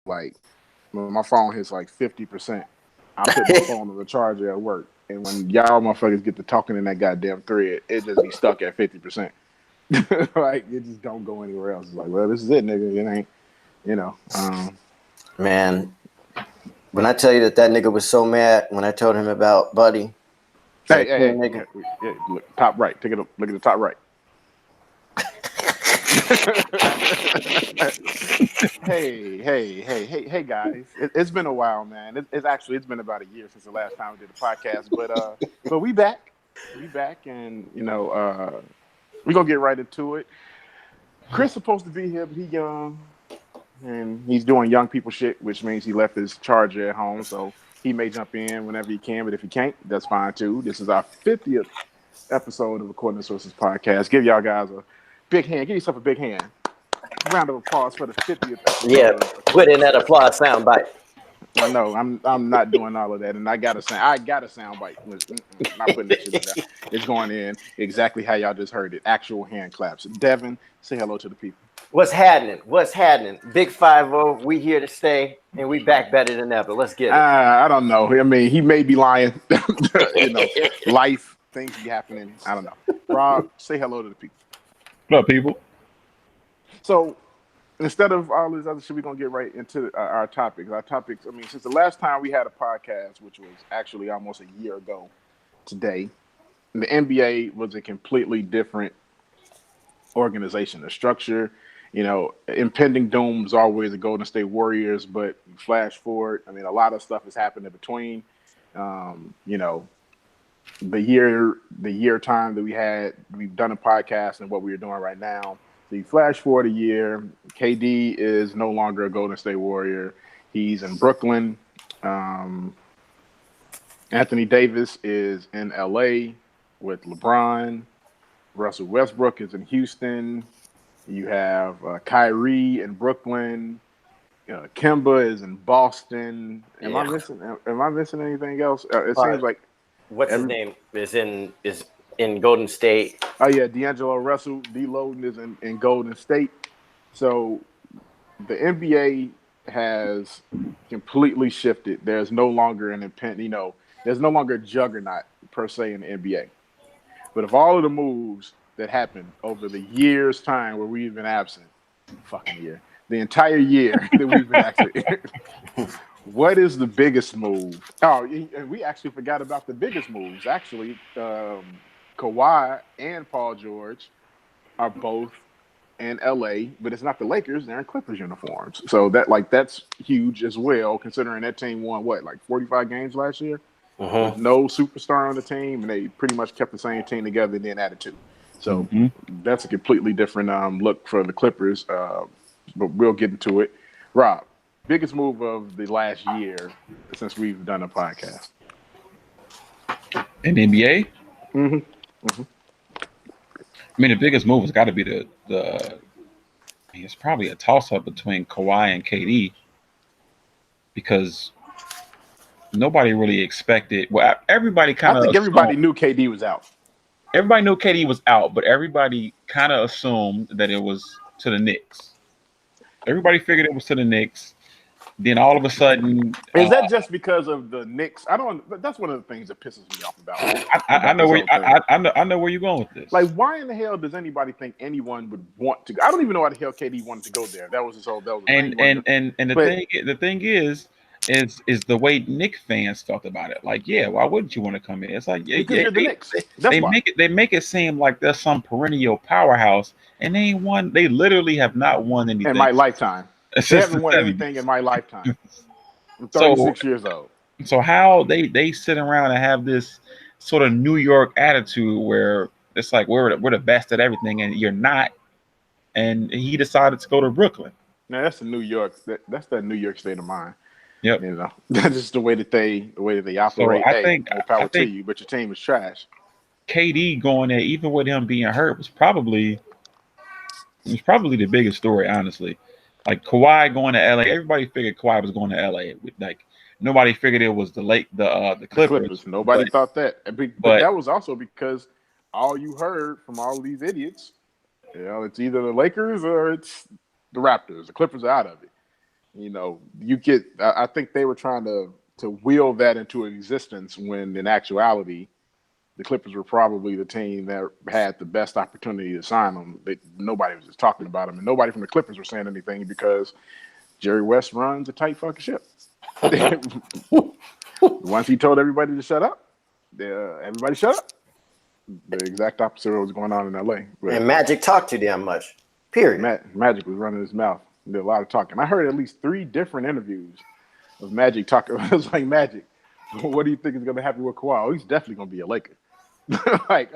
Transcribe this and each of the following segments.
like when my phone hits like 50%, I put my phone on the charger at work. And when y'all motherfuckers get to talking in that goddamn thread, it just be stuck at 50%. Like it just don't go anywhere else. It's like, well, this is it, nigga. It ain't, you know. Man, when I tell you that nigga was so mad when I told him about Buddy. Hey, nigga. Yeah, look, top right. Take it up. Look at the top right. hey, guys! It's been a while, man. It's been about a year since the last time we did a podcast, but we back, and we gonna get right into it. Chris supposed to be here, but he young, and he's doing young people shit, which means he left his charger at home, so he may jump in whenever he can, but if he can't, that's fine too. This is our 50th episode of According to Sources podcast. Give y'all guys a big hand. Give yourself a big hand. Round of applause for the 50th episode. Yeah, put in that applause sound bite. I know I'm not doing all of that, and I got a sound bite. Not putting that shit in there. It's going in exactly how y'all just heard it. Actual hand claps. Devin, say hello to the people. What's happening? Big 5-0. We here to stay, and we back better than ever. Let's get it. I don't know. I mean, he may be lying. Life things be happening. I don't know. Rob, say hello to the people. What up, people? So instead of all this other shit, we're going to get right into our topics. I mean, since the last time we had a podcast, which was actually almost a year ago today, the NBA was a completely different organization. The structure, impending doom was always the Golden State Warriors, but flash forward, I mean, a lot of stuff has happened in between. The year time that we've done a podcast and what we are doing right now. So you flash forward a year, KD is no longer a Golden State Warrior. He's in Brooklyn. Anthony Davis is in LA with LeBron. Russell Westbrook is in Houston. You have Kyrie in Brooklyn. Kemba is in Boston. Am I missing anything else? It seems like his name is in Golden State. Oh yeah, D'Angelo Russell, D-Loden is in Golden State. So the NBA has completely shifted. There's no longer there's no longer a juggernaut per se in the NBA. But of all of the moves that happened over the year's time where we've been absent, the entire year that we've been absent, what is the biggest move? Oh, and we actually forgot about the biggest moves. Actually, Kawhi and Paul George are both in LA, but it's not the Lakers. They're in Clippers uniforms. So that's huge as well, considering that team won 45 games last year? There's no superstar on the team, and they pretty much kept the same team together and then added two. So that's a completely different look for the Clippers, but we'll get into it. Rob, biggest move of the last year since we've done a podcast? In the NBA? I mean, the biggest move has got to be it's probably a toss-up between Kawhi and KD, because nobody really expected. Well, everybody kind of. I think everybody knew KD was out. Everybody knew KD was out, but everybody kind of assumed that it was to the Knicks. Everybody figured it was to the Knicks. Then all of a sudden, is that just because of the Knicks? That's one of the things that pisses me off about it. I know where you're going with this. Like, why in the hell does anybody think anyone would want to go? I don't even know why the hell KD wanted to go there. That was his whole. The thing is the way Knicks fans felt about it. Like, yeah, why wouldn't you want to come in? It's like, because you're the Knicks. They make it seem like there's some perennial powerhouse, and they ain't won. They literally have not won anything in my lifetime. They haven't won anything in my lifetime. I'm 36 years old. So how they sit around and have this sort of New York attitude where it's like we're the best at everything and you're not, and he decided to go to Brooklyn. Now that's the New York. That's that New York state of mind. Yep. That's just the way that they operate. So I think more power to you, but your team is trash. KD going there, even with him being hurt, was probably the biggest story, honestly. Like Kawhi going to LA, everybody figured Kawhi was going to LA. Like nobody figured it was the Clippers. Nobody thought that. But that was also because all you heard from all of these idiots, it's either the Lakers or it's the Raptors. The Clippers are out of it. You know, you get. I think they were trying to will that into existence when, in actuality, the Clippers were probably the team that had the best opportunity to sign them. Nobody was just talking about them, and nobody from the Clippers were saying anything because Jerry West runs a tight fucking ship. Once he told everybody to shut up, everybody shut up. The exact opposite of what was going on in LA. But And Magic talked too damn much. Period. Magic was running his mouth. He did a lot of talking. I heard at least 3 different interviews of Magic talking. I was like, Magic, what do you think is going to happen with Kawhi? Oh, he's definitely going to be a Laker. Like,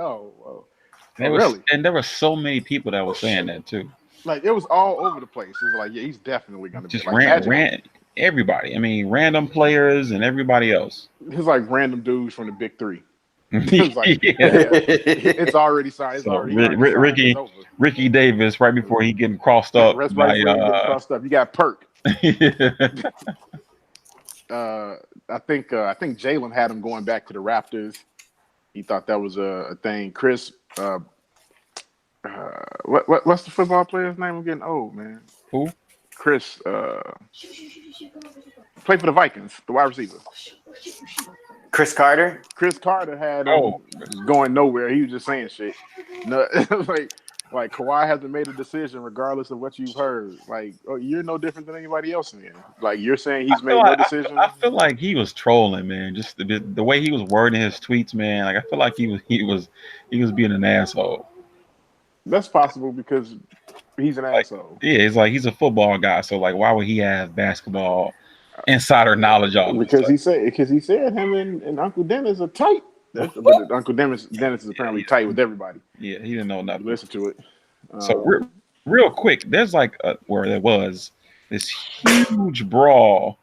really? And there were so many people that were saying that too. Like, it was all over the place. It was like, yeah, he's definitely going to be Just like ran everybody. I mean, random players and everybody else. It's like random dudes from the Big Three. It's like, it's already signed. It's So already Ricky Davis right before he getting crossed up. Right before he getting crossed up. You got Perk. I think Jalen had him going back to the Raptors. He thought that was a thing. Chris, what's the football player's name? I'm getting old, man. Who? Chris. Played for the Vikings, the wide receiver. Chris Carter. Chris Carter had going nowhere. He was just saying shit. No, like Kawhi hasn't made a decision regardless of what you've heard. Like, you're no different than anybody else in here. Like, you're saying he's made no decision. I feel like he was trolling, man. Just the way he was wording his tweets, man. Like, I feel like he was being an asshole. That's possible because he's an asshole. Yeah, it's like he's a football guy. So like, why would he have basketball insider knowledge all because he said him and Uncle Dennis are tight. But Uncle Dennis is apparently tight with everybody. Yeah, he didn't know nothing. Listen to it. So real quick, there's like where there was this huge brawl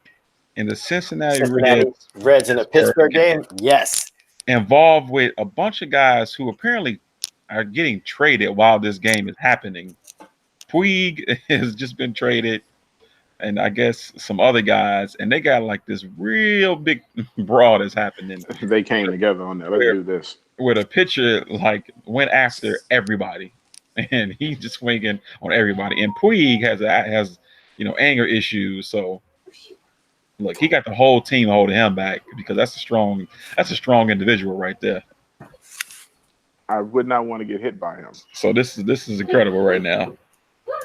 in the Cincinnati Reds in a Pittsburgh game. Yes, involved with a bunch of guys who apparently are getting traded while this game is happening. Puig has just been traded. And I guess some other guys, and they got like this real big brawl that's happening. They came together on that. Let's do this. Where the pitcher like went after everybody, and he's just swinging on everybody. And Puig has anger issues, so look, he got the whole team holding him back because that's a strong individual right there. I would not want to get hit by him. So this is incredible right now.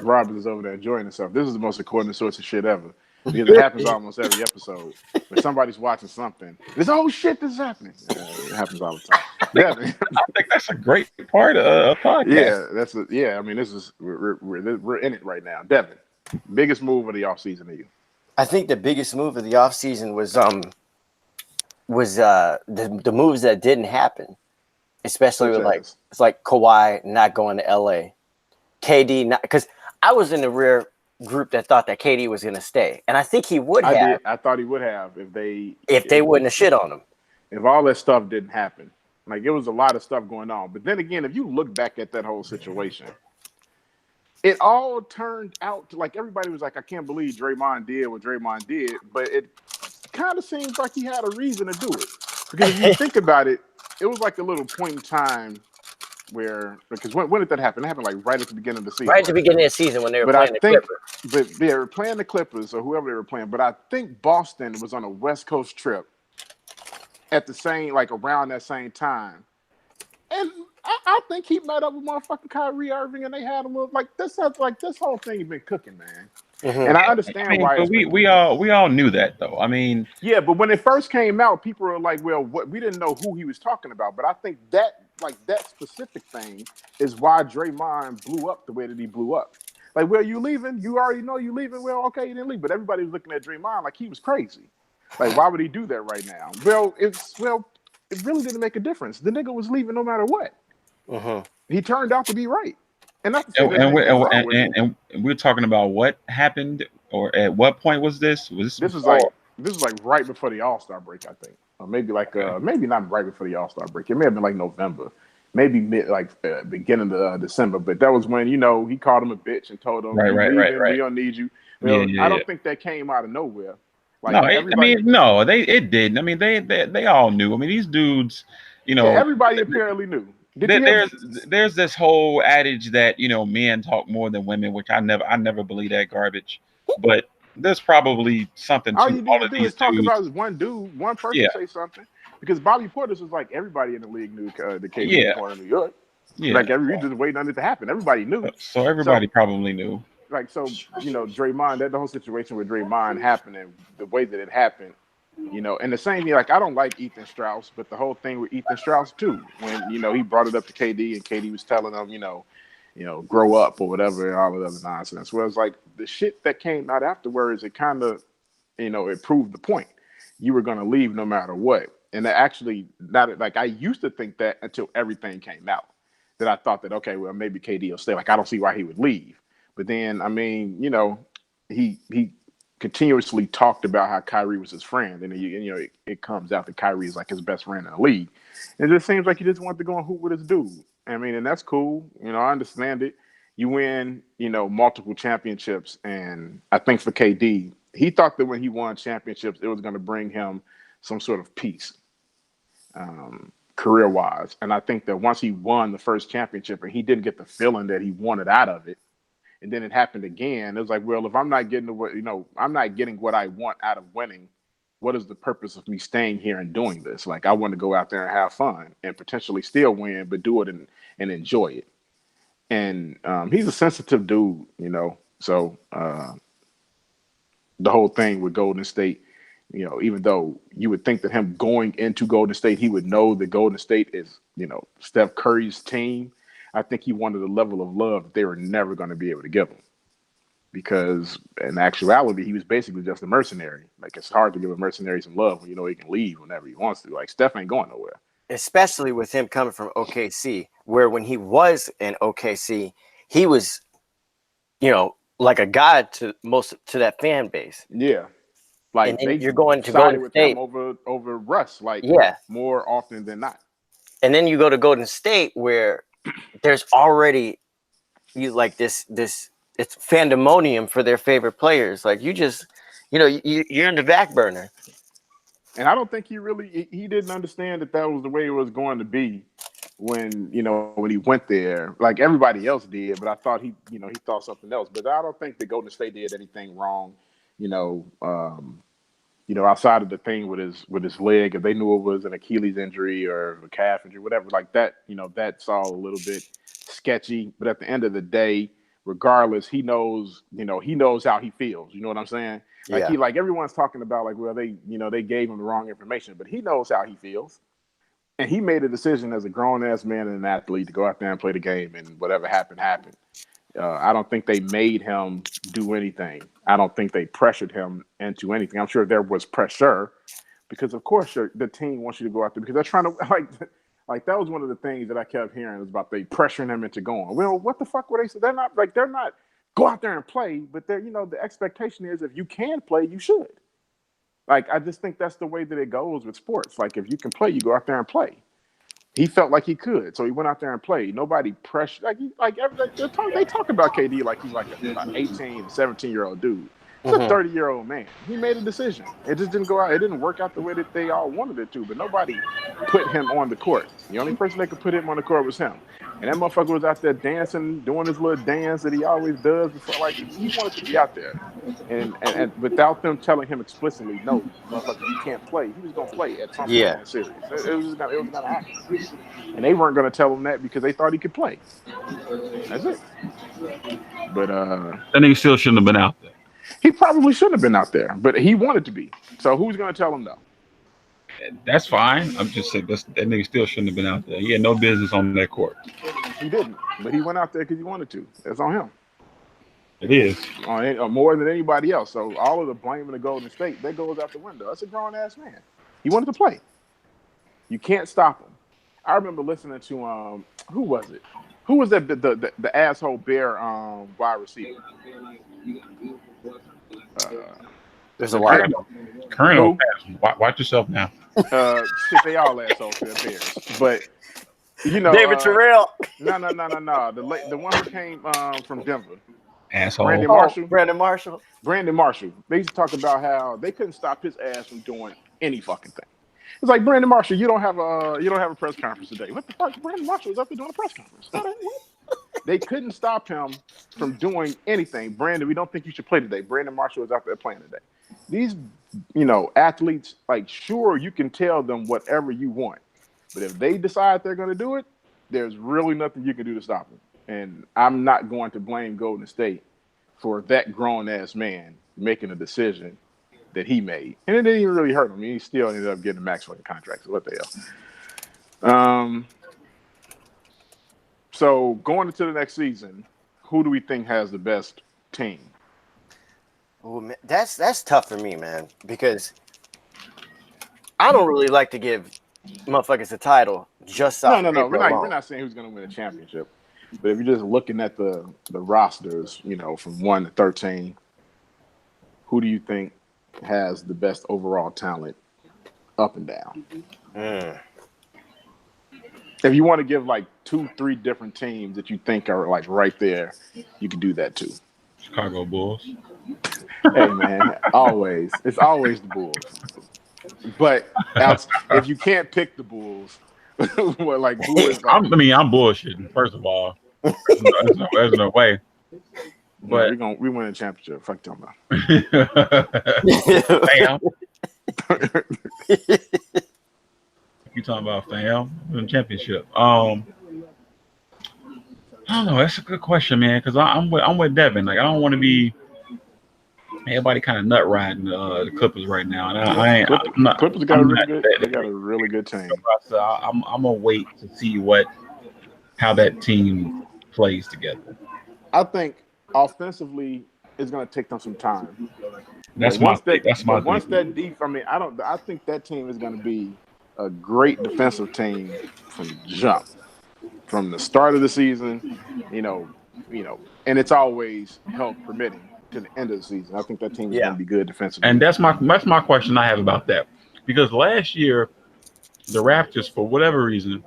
Robert is over there enjoying himself. This is the most according source of shit ever. Because it happens almost every episode. When somebody's watching something, it's shit, this is happening. It happens all the time. I think that's a great part of a podcast. Yeah, I mean, this is we're in it right now. Devin, biggest move of the offseason to you? I think the biggest move of the offseason was the moves that didn't happen, especially with it's like Kawhi not going to LA, KD not, because I was in the rare group that thought that KD was going to stay, and I think he would have. I thought he would have if they wouldn't have shit on him. If all that stuff didn't happen, like it was a lot of stuff going on. But then again, if you look back at that whole situation, it all turned out to, like, everybody was like, I can't believe Draymond did what Draymond did, but it kind of seems like he had a reason to do it. Because if you think about it, it was like a little point in time where, because when did that happen? It happened like right at the beginning of the season. Right at the beginning of the season when they were playing the Clippers. But they were playing the Clippers or whoever they were playing. But I think Boston was on a West Coast trip at the same, like around that same time. And I think he met up with motherfucking Kyrie Irving and they had him like this whole thing has been cooking, man. Mm-hmm. And I understand why. But we all knew that though. I mean, yeah, but when it first came out, people were like, "Well, we didn't know who he was talking about." But I think that specific thing is why Draymond blew up the way that he blew up. Like, well, you leaving? You already know you leaving. Well, okay, you didn't leave, but everybody was looking at Draymond like he was crazy. Like, why would he do that right now? Well, it really didn't make a difference. The nigga was leaving no matter what. Uh-huh. He turned out to be right. And we're talking about what happened, or at what point was this? This was like right before the All-Star break, I think, or maybe maybe not right before the All-Star break. It may have been like November, maybe beginning of December. But that was when he called him a bitch and told him, right. We don't need you. Well, I don't think that came out of nowhere. Like, it didn't. I mean, they all knew. I mean, these dudes, everybody apparently knew. There's this whole adage that men talk more than women, which I never believe that garbage. But there's probably something All to you need all to of do these is talk about dudes. is one dude, one person Yeah, say something. Because Bobby Portis was like everybody in the league knew the KD was yeah, going to New York. yeah. Like we just waiting on it to happen. Everybody knew. So everybody So probably knew. Draymond, that the whole situation with Draymond happening, the way that it happened, and the same thing. Like I don't like Ethan Strauss, but the whole thing with Ethan Strauss too, when he brought it up to KD and KD was telling him, grow up or whatever, and all of the other nonsense. Well, it's like the shit that came out afterwards, it kind of, it proved the point. You were going to leave no matter what. And that actually, not like I used to think that until everything came out. That I thought that, okay, well, maybe KD will stay. Like, I don't see why he would leave. But then, I mean, he continuously talked about how Kyrie was his friend. And, it comes out that Kyrie is like his best friend in the league. And it just seems like he just wanted to go and hoop with his dude. I mean, and that's cool. I understand it. You win, multiple championships. And I think for KD, he thought that when he won championships, it was going to bring him some sort of peace, career-wise. And I think that once he won the first championship and he didn't get the feeling that he wanted out of it, and then it happened again, it was like, well, if I'm not getting I'm not getting what I want out of winning, what is the purpose of me staying here and doing this? Like, I want to go out there and have fun and potentially still win, but do it and enjoy it. And he's a sensitive dude, so the whole thing with Golden State, even though you would think that him going into Golden State, he would know that Golden State is, Steph Curry's team. I think he wanted a level of love that they were never going to be able to give him, because in actuality, he was basically just a mercenary. Like, it's hard to give a mercenary some love when he can leave whenever he wants to. Like, Steph ain't going nowhere. Especially with him coming from OKC, where when he was in OKC, he was, like a god to that fan base. Yeah. Like, and they you're going to sided Golden with State him over Russ, like, yeah, more often than not. and then you go to Golden State where there's already it's fandemonium for their favorite players. Like, you just you're in the back burner. And I don't think he didn't understand that was the way it was going to be when when he went there. Like, everybody else did, but I thought he thought something else. But I don't think the Golden State did anything wrong. You know, um, outside of the thing with his leg, if they knew it was an Achilles injury or a calf injury, whatever, like that, that's all a little bit sketchy. But at the end of the day, regardless, he knows how he feels. You know what I'm saying? Like, Yeah. everyone's talking about, like, well, they gave him the wrong information, but he knows how he feels. And he made a decision as a grown ass man and an athlete to go out there and play the game, and whatever happened, happened. I don't think they made him do anything. I don't think they pressured him into anything. I'm sure there was pressure because, of course, the team wants you to go out there because they're trying to like that was one of the things that I kept hearing was about they pressuring him into going. Well, what the fuck were they? So they're not go out there and play, but they're the expectation is if you can play, you should. Like, I just think that's the way that it goes with sports. Like, if you can play, you go out there and play. He felt like he could, so he went out there and played. Nobody pressured. They talk about KD like he's like an 18, 17-year-old dude. He's a 30-year-old man. He made a decision. It just didn't go out. It didn't work out the way that they all wanted it to. But nobody put him on the court. The only person that could put him on the court was him. And that motherfucker was out there dancing, doing his little dance that he always does before. Like, he wanted to be out there. And without them telling him explicitly, no, motherfucker, you can't play. He was gonna play at some point in the series. It was gonna happen. And they weren't gonna tell him that because they thought he could play. That's it. But that nigga still shouldn't have been out there. he probably shouldn't have been out there, but he wanted to be. So who's gonna tell him no? That's fine. I'm just saying that nigga still shouldn't have been out there. He had no business on that court. He didn't, but he went out there because he wanted to. That's on him. It is on more than anybody else. So all of the blame in the Golden State, that goes out the window. That's a grown ass man. He wanted to play. You can't stop him. I remember listening to who was it? Who was that the asshole Bear wide receiver? There's a lot of them. Colonel, watch yourself now. Shit, they all assholes. They're Bears, but David Terrell. No. The one who came from Denver. Asshole. Brandon Marshall. They used to talk about how they couldn't stop his ass from doing any fucking thing. It's like, Brandon Marshall, you don't have a press conference today. What the fuck? Brandon Marshall was up there doing a press conference. What? They couldn't stop him from doing anything. Brandon, we don't think you should play today. Brandon Marshall is out there playing today. These, athletes, like, sure, you can tell them whatever you want, but if they decide they're going to do it, there's really nothing you can do to stop them. And I'm not going to blame Golden State for that grown-ass man making a decision that he made. And it didn't even really hurt him. I mean, he still ended up getting a max fucking contract. So what the hell? So going into the next season, who do we think has the best team? Oh, man, that's tough for me, man, because I don't really like to give motherfuckers a title just off No. We're not saying who's going to win a championship. But if you're just looking at the rosters, from 1 to 13, who do you think has the best overall talent up and down? If you want to give like 2-3 different teams that you think are like right there, you can do that too. Chicago Bulls. Hey man, it's always the Bulls. But if you can't pick the Bulls, well, like who is? Like, I'm bullshitting. First of all, there's no way. But we win a championship. Fuck them about. Fam. You talking about fam? Win championship. I don't know. That's a good question, man. Because I'm with Devin. Like I don't want to be. Everybody kind of nut riding the Clippers right now, and Clippers got a really good team. So I'm gonna wait to see how that team plays together. I think offensively, it's gonna take them some time. That's my thing. I think that team is gonna be a great defensive team from jump, from the start of the season. And it's always health permitting. To the end of the season, I think that team is going to be good defensively. And that's my question I have about that, because last year the Raptors, for whatever reason,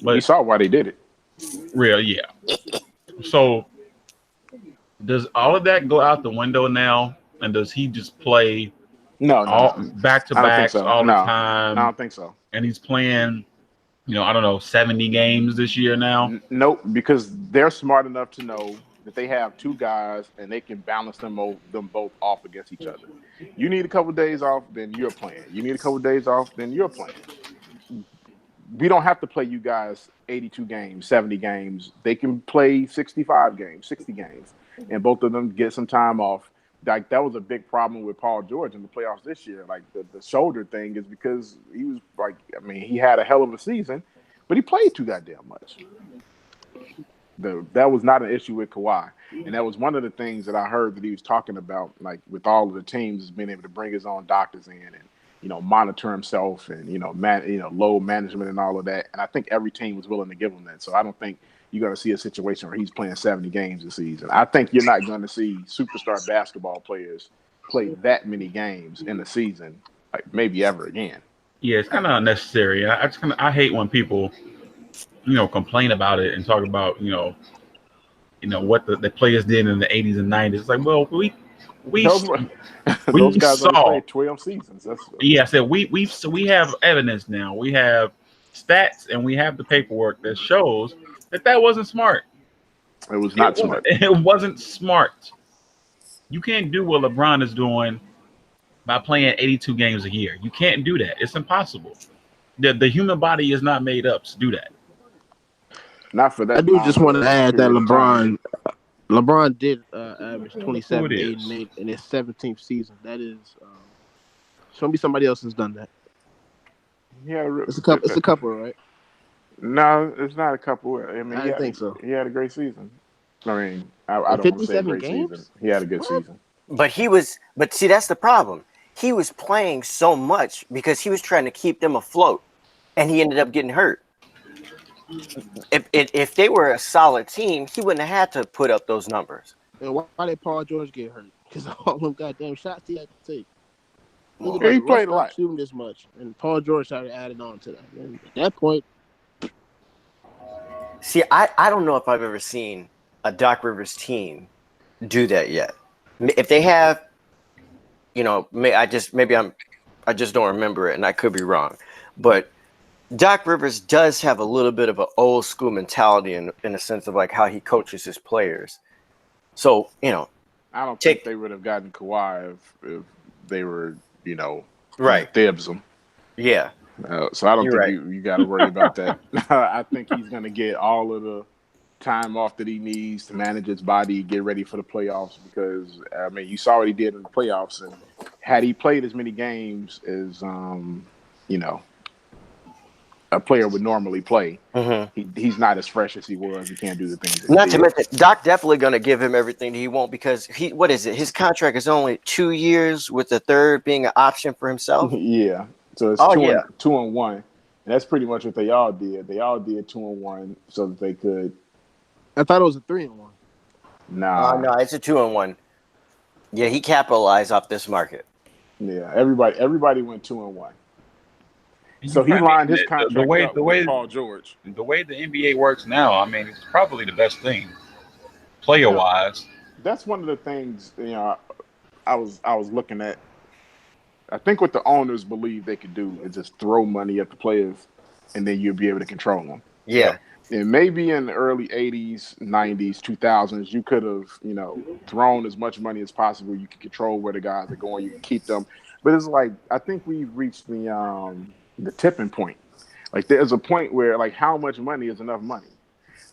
but you saw why they did it. Really, yeah. So does all of that go out the window now? And does he just play back to backs all the time? I don't think so. And he's playing, 70 games this year now. Nope, because they're smart enough to know that they have two guys and they can balance them both off against each other. You need a couple of days off, then you're playing. You need a couple of days off, then you're playing. We don't have to play you guys 82 games, 70 games. They can play 65 games, 60 games, and both of them get some time off. Like that was a big problem with Paul George in the playoffs this year. Like the shoulder thing is because he was he had a hell of a season, but he played too goddamn much. That was not an issue with Kawhi, and that was one of the things that I heard that he was talking about, like with all of the teams, is being able to bring his own doctors in and monitor himself and load management and all of that. And I think every team was willing to give him that. So I don't think you're going to see a situation where he's playing 70 games this season. I think you're not going to see superstar basketball players play that many games in the season, like maybe ever again. Yeah, it's kind of unnecessary. I hate when people complain about it and talk about, what the players did in the 80s and 90s. It's like, well, those guys saw played 12 seasons. I said we have evidence now. We have stats and we have the paperwork that shows that wasn't smart. It was not smart. It wasn't smart. You can't do what LeBron is doing by playing 82 games a year. You can't do that. It's impossible. The human body is not made up to do that. Not for that. I do just want to add that LeBron did average 27, 8, and 8 in his 17th season. That is, show me somebody else has done that. Yeah, it's a couple, right? No, it's not a couple. I mean, I think so. He had a great season. I mean, I don't want to say great games? season. He had a good season. But see, that's the problem. He was playing so much because he was trying to keep them afloat, and he ended up getting hurt. If they were a solid team, he wouldn't have had to put up those numbers. And why did Paul George get hurt? Because all them goddamn shots he had to take. He played a lot. Shooting this much, and Paul George started adding on to that. And at that point, see, I don't know if I've ever seen a Doc Rivers team do that yet. If they have, I just don't remember it, and I could be wrong, but Doc Rivers does have a little bit of an old school mentality in the sense of like how he coaches his players. So, I don't think they would have gotten Kawhi if they were, right. Thibs them. Yeah. So I don't think you got to worry about that. I think he's going to get all of the time off that he needs to manage his body, get ready for the playoffs. Because I mean, you saw what he did in the playoffs, and had he played as many games as a player would normally play, he's not as fresh as he was. He can't do the things. Not to mention, Doc definitely going to give him everything he wants because what is it? His contract is only 2 years, with the third being an option for himself. Yeah, so it's 2-1, and that's pretty much what they all did. They all did 2-1 so that they could. I thought it was a 3-1. Nah, no, it's a 2-1. Yeah, he capitalized off this market. Yeah, everybody went 2-1. So he lined his contract up with Paul George. The way the NBA works now, I mean, it's probably the best thing, player-wise. That's one of the things I was looking at. I think what the owners believe they could do is just throw money at the players, and then you'll be able to control them. Yeah. And maybe in the early 80s, 90s, 2000s, you could have, thrown as much money as possible. You could control where the guys are going. You can keep them. But it's like, I think we've reached the tipping point. Like, there's a point where, like, how much money is enough money?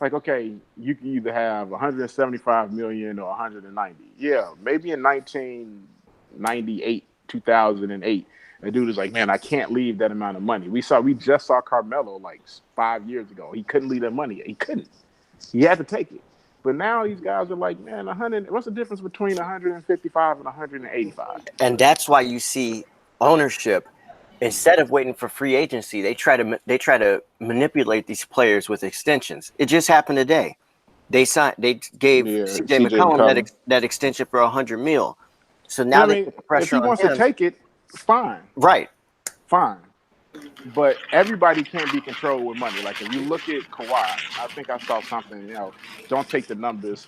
Like, okay, you can either have 175 million or 190. Yeah, maybe in 1998, 2008, a dude is like, man, I can't leave that amount of money. We just saw Carmelo like 5 years ago. He couldn't leave that money. He couldn't. He had to take it. But now these guys are like, man, 100. What's the difference between 155 and 185? And that's why you see ownership, instead of waiting for free agency, they try to manipulate these players with extensions. It just happened today. They gave CJ McCollum that extension for $100 million. So now they put the pressure on him. If he wants to take it, fine. Right. Fine. But everybody can't be controlled with money. Like, if you look at Kawhi, I think I saw something, don't take the numbers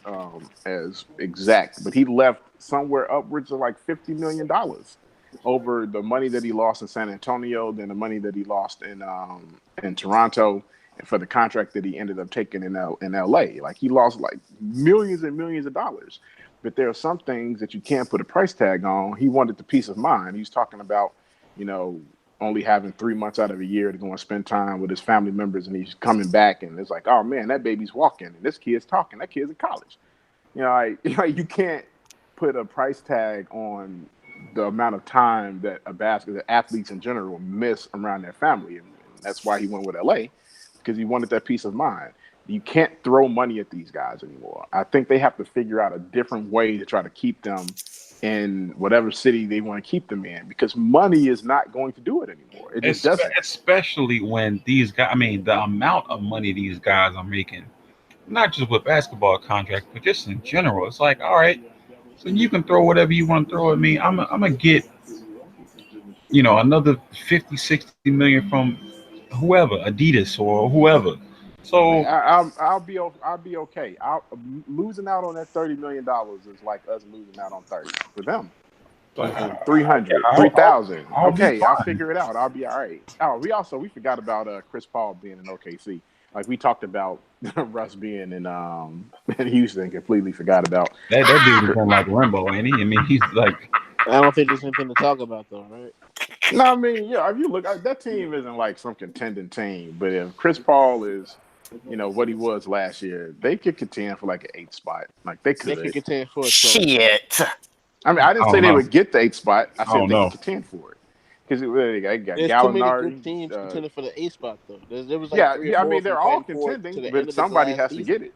as exact, but he left somewhere upwards of like $50 million over the money that he lost in San Antonio, then the money that he lost in Toronto, and for the contract that he ended up taking in LA. Like, he lost like millions and millions of dollars. But there are some things that you can't put a price tag on. He wanted the peace of mind. He was talking about, only having 3 months out of a year to go and spend time with his family members, and he's coming back, and it's like, oh man, that baby's walking, and this kid's talking, that kid's in college. You can't put a price tag on the amount of time that athletes in general miss around their family, and that's why he went with LA, because he wanted that peace of mind. You can't throw money at these guys anymore. I think they have to figure out a different way to try to keep them in whatever city they want to keep them in, because money is not going to do it anymore. It just doesn't. Especially when these guys, I mean, the amount of money these guys are making, not just with basketball contracts, but just in general. It's like, all right, so you can throw whatever you want to throw at me. I'm going to get, another 50, 60 million from whoever, Adidas or whoever. So I'll be okay. Losing out on that $30 million is like us losing out on 30 for them. 300, 3,000. Okay, I'll figure it out. I'll be all right. Oh, we forgot about Chris Paul being in OKC. Like, we talked about Russ being in Houston. Completely forgot about that dude is like Rambo, ain't he? I mean, he's like. I don't think there's anything to talk about though, right? No, I mean, yeah. If you look, that team isn't like some contending team. But if Chris Paul is, what he was last year, they could contend for like an 8th spot. Like, they could contend for a shit. I mean, I didn't say they would get the 8th spot. I said they could contend for it. Because they got There's Gallinari. Too many good teams contending for the 8th spot though. There was like I mean, they're all contending, but somebody has to get it.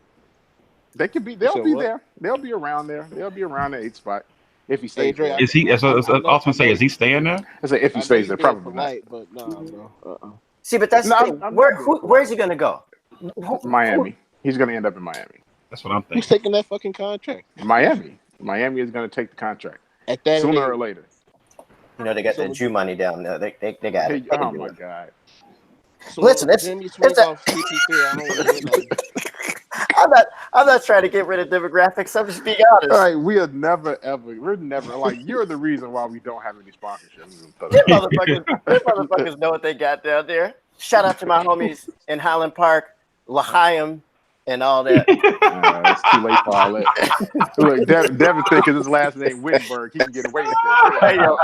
They could be. They'll be there. They'll be around there. They'll be around the 8th spot if he stays there. Is he? I was going to say, is he staying there? I say if he stays there, probably not. But no, bro. See, but that's the thing. Where's he gonna go? Miami. He's gonna end up in Miami. That's what I'm thinking. Who's taking that fucking contract? Miami. Miami is gonna take the contract sooner or later. They got that Jew money down there. They got it. Oh my God. So listen, I'm not trying to get rid of demographics. I'm just being honest. All right, we're never like, you're the reason why we don't have any sponsorships. Them motherfuckers know what they got down there. Shout out to my homies in Highland Park, L'Chaim, and all that. It's too late for all that. Look, Devin thinking his last name Wittenberg, he can get away with this. Hey, yo,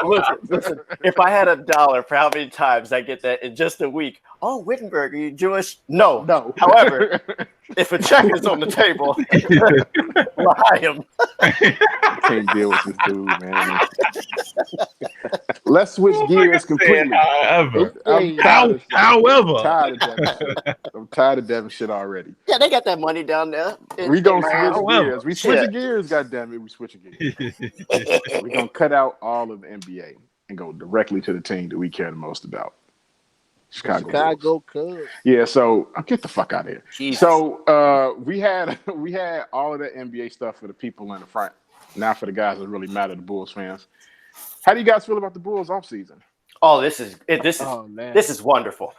listen. If I had $1 for how many times I get that in just a week, oh, Wittenberg, are you Jewish? No. However, if a check is on the table, L'Chaim. Can't deal with this dude, man. Let's switch gears completely. However, I'm tired of Devin shit already. Yeah, they got that money down there. We gonna switch gears. We switching gears, goddammit. We switching gears. We're gonna cut out all of the NBA and go directly to the team that we care the most about. Chicago Cubs. Yeah, so I'll get the fuck out of here. Jesus. So we had all of the NBA stuff for the people in the front. Now for the guys that really matter, the Bulls fans. How do you guys feel about the Bulls offseason? Oh, this is wonderful.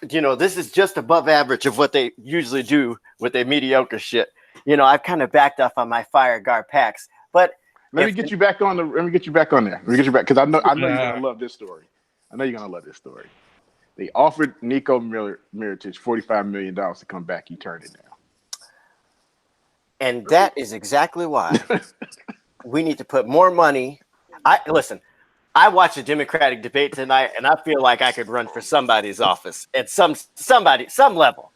You know, this is just above average of what they usually do with their mediocre shit. You know, I've kind of backed off on my fire guard packs, but let me get you back on there. Let me get you back because I know you're gonna love this story. They offered Nico Mirotic $45 million to come back. He turned it down. And that is exactly why we need to put more money. I watched a Democratic debate tonight, and I feel like I could run for somebody's office at some level.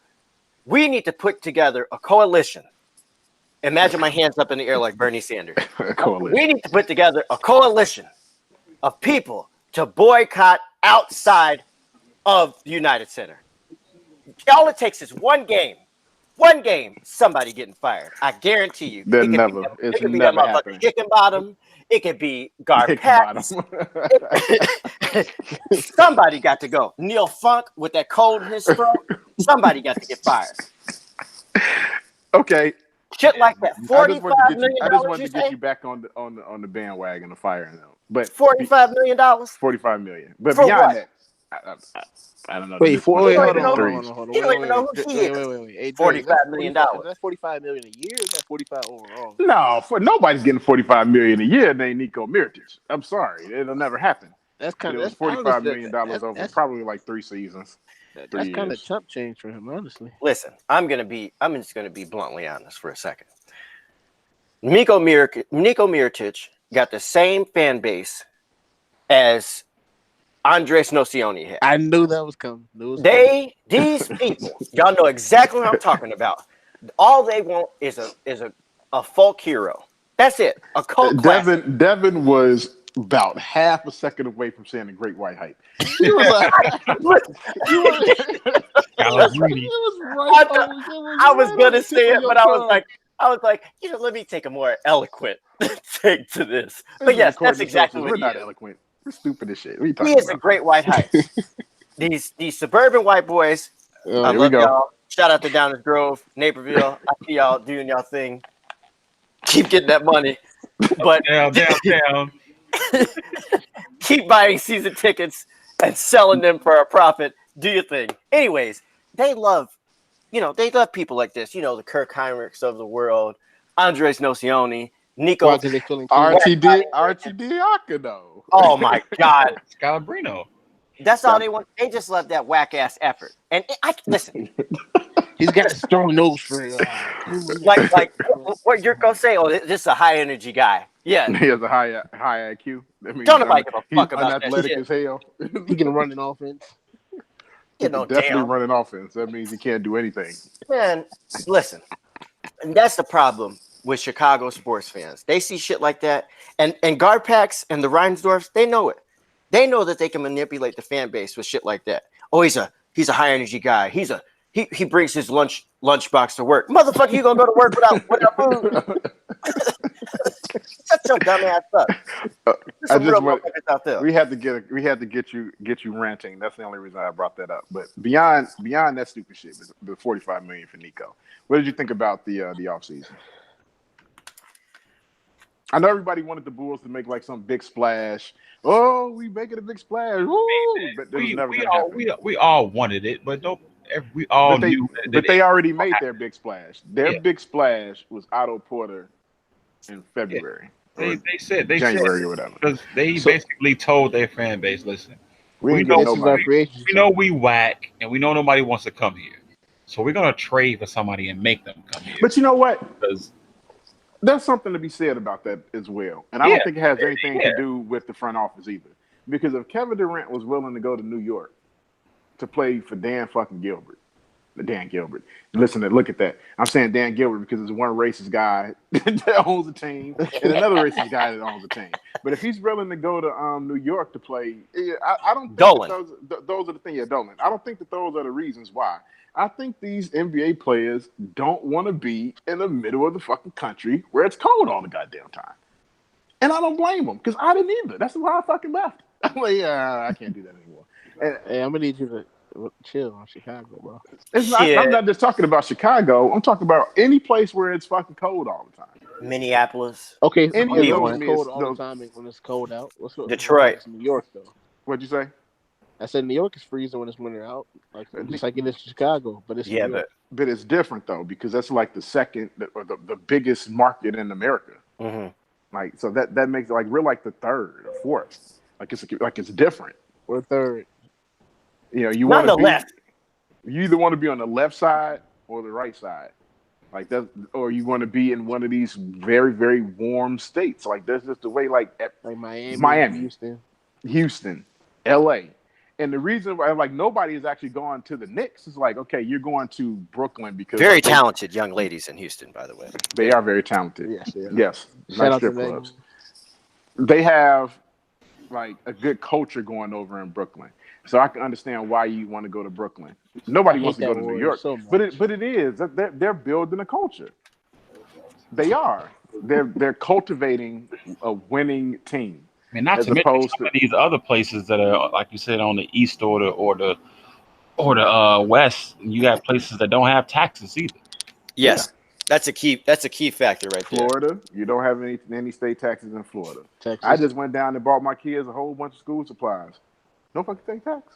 We need to put together a coalition. Imagine my hands up in the air like Bernie Sanders. We need to put together a coalition of people to boycott outside of the United Center. All it takes is one game, somebody getting fired. I guarantee you. It's never happening. Hickenbottom. It could be Garpats. Somebody got to go. Neil Funk with that cold in his throat. Somebody got to get fired. Okay. Shit like that. $45 million. I just wanted to get you back on the bandwagon of firing them. But $45 million. $45 million. But for beyond what? that, I don't know. Wait, hold on. You don't even know who he is. Wait. $45 million. Is that $45 million a year? Or is that 45 overall? No, nobody's getting $45 million a year named Nico Mirotic. I'm sorry, it'll never happen. That's kind of $45 million over probably like 3 seasons. That's kind of chump change for him, honestly. Listen, I'm just gonna be bluntly honest for a second. Nico Mirotic got the same fan base as Andres Nocioni had. I knew that was coming. These people, y'all know exactly what I'm talking about. All they want is a folk hero. That's it. A cult classic. Devin was about half a second away from saying the Great White Hype. He was like, I was gonna say it, but I was like, let me take a more eloquent take to this. But yes, that's exactly what we're not eloquent. We're stupid as shit. He is a great white hype. These suburban white boys. I love y'all. Shout out to Downers Grove, Naperville. I see y'all doing y'all thing. Keep getting that money, but down. Keep buying season tickets and selling them for a profit. Do your thing. Anyways, they love people like this. You know, the Kirk Heinrichs of the world, Andres Nocioni, Nico. RTD Akido. Oh my God, Scalabrino. That's all they want. They just love that whack ass effort. And listen. He's got a strong nose for it. Like what you're gonna say? Oh, this is a high energy guy. Yeah, he has a high IQ. That means don't nobody give a fuck about that shit. As hell. He can run an offense. Definitely run an offense. That means he can't do anything. Man, listen, and that's the problem with Chicago sports fans. They see shit like that, and Garpax and the Reinsdorfs, they know it. They know that they can manipulate the fan base with shit like that. Oh, he's a high energy guy. He brings his lunchbox to work. Motherfucker, you gonna go to work without food? Shut your dumb ass up. We had to get you ranting. That's the only reason I brought that up. But beyond that stupid shit, the $45 million for Nico. What did you think about the offseason? I know everybody wanted the Bulls to make like some big splash. Oh, we making a big splash. Woo! But we all wanted it, but we all knew that. But they already made their big splash. Their big splash was Otto Porter in February. They said January or whatever. Because they basically told their fan base, listen, We We ain't getting know This is our nobody. free agency. we know we whack, and we know nobody wants to come here. So we're gonna trade for somebody and make them come here. But you know what? Because There's something to be said about that as well. And I yeah, don't think it has anything yeah, to do with the front office either. Because if Kevin Durant was willing to go to New York to play for Dan Gilbert. Listen, look at that. I'm saying Dan Gilbert because there's one racist guy that owns a team and another racist guy that owns a team. But if he's willing to go to New York to play, I don't think Dolan. that those are the things. Yeah, Dolan. I don't think that those are the reasons why. I think these NBA players don't want to be in the middle of the fucking country where it's cold all the goddamn time. And I don't blame them because I didn't either. That's why I fucking left. I'm like, I can't do that anymore. And Hey, I'm gonna need you to chill on Chicago, bro. it's not. Shit. I'm not just talking about Chicago. I'm talking about any place where it's fucking cold all the time. Minneapolis, Okay, Any okay, of so those it's Cleveland, cold miss all the those. time when it's cold out. What's about Detroit. this in New York though? What'd you say? I said New York is freezing when it's winter out, like just like it is Chicago, but it's in Yeah, New York. But it's different though because that's like the second or the biggest market in America. but Like so that makes it like we're like the third or fourth. Like it's different. We're third. You know, you not want on to the be left. you either want to be on the left side or the right side. Like that, or you want to be in one of these very, very warm states. Like that's just the way. Like Like Miami, Miami, Houston. Houston, L.A. And the reason why like nobody is actually going to the Knicks is like, okay, you're going to Brooklyn because Very talented young ladies in Houston, by the way. they are very talented. Yes, yeah. Yes, Shout nice out to strip them. clubs. They have like a good culture going over in Brooklyn. So I can understand why you want to go to Brooklyn. I Nobody wants hate to go that to New word York, so much. but it is they're building a culture. They are. They're cultivating a winning team I mean, not as to mention opposed some to of these other places that are, like you said, on the east or the west. You got places that don't have taxes either. Yes, that's a key. That's a key factor right there. Florida. You don't have any state taxes in Florida. I Texas. just went down and bought my kids a whole bunch of school supplies. No fucking state tax.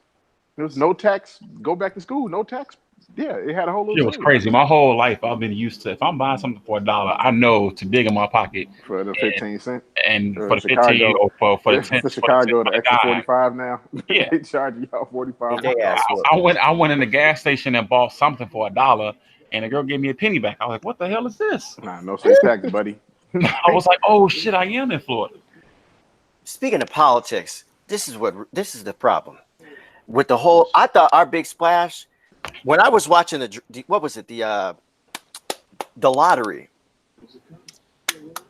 There was no tax. Go back to school. No tax. Yeah, it had a whole little It was screen crazy. My whole life, I've been used to if I'm buying something for $1, I know to dig in my pocket for the and 15 cent. for the 15 Chicago, or for the 10 for for the 10 Chicago, for the the extra dime. 45 now. Yeah. They charge you all 45 Get their bucks. ass whooped. I went in the gas station and bought something for $1, and the girl gave me a penny back. I was like, "What the hell is this?" Nah, no state tax, buddy. I was like, "Oh shit, I am in Florida." Speaking of politics, this is the problem with the whole. I thought our big splash when I was watching what was it the lottery,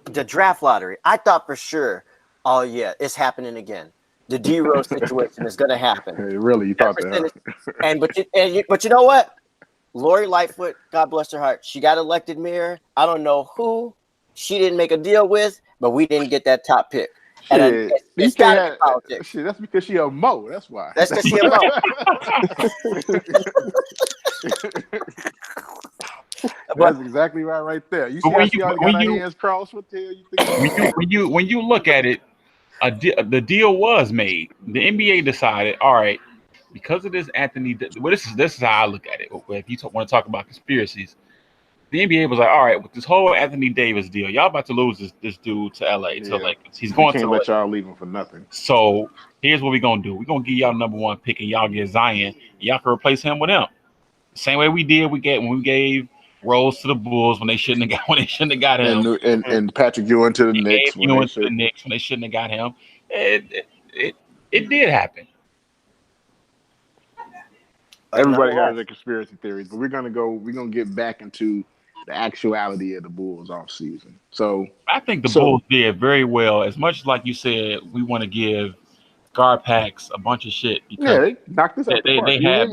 the draft lottery. I thought for sure, oh yeah, it's happening again. The D Rose situation is going to happen. Hey, really, you thought Ever that? since- but you know what? Lori Lightfoot, God bless her heart, she got elected mayor. I don't know who she didn't make a deal with, but we didn't get that top pick. And Shit, you it's can't got to be have politics. shit. That's because she a mo. That's why. That's because she a mo. That's exactly right there. You see But how she already got her hands crossed? What the hell you think? when you look at it, the deal was made. The NBA decided, all right, because of this Anthony. Well, this is how I look at it. If you want to talk about conspiracies, the NBA was like, all right, with this whole Anthony Davis deal, y'all about to lose this dude to LA to Yeah. Lakers. He's We going can't to let LA. y'all leave him for nothing. So here's what we're gonna do. We're gonna give y'all number one pick and y'all get Zion. Y'all can replace him with him. Same way we did when we gave Rose to the Bulls when they shouldn't have got him. And Patrick Ewing to the And Knicks gave when Ewing they to the should. Knicks when they shouldn't have got him. It did happen. Everybody has their conspiracy theories, but we're gonna get back into the actuality of the Bulls off season. So I think the Bulls did very well. As much as like you said, we want to give guard packs a bunch of shit because yeah, they knocked this out the park. they've had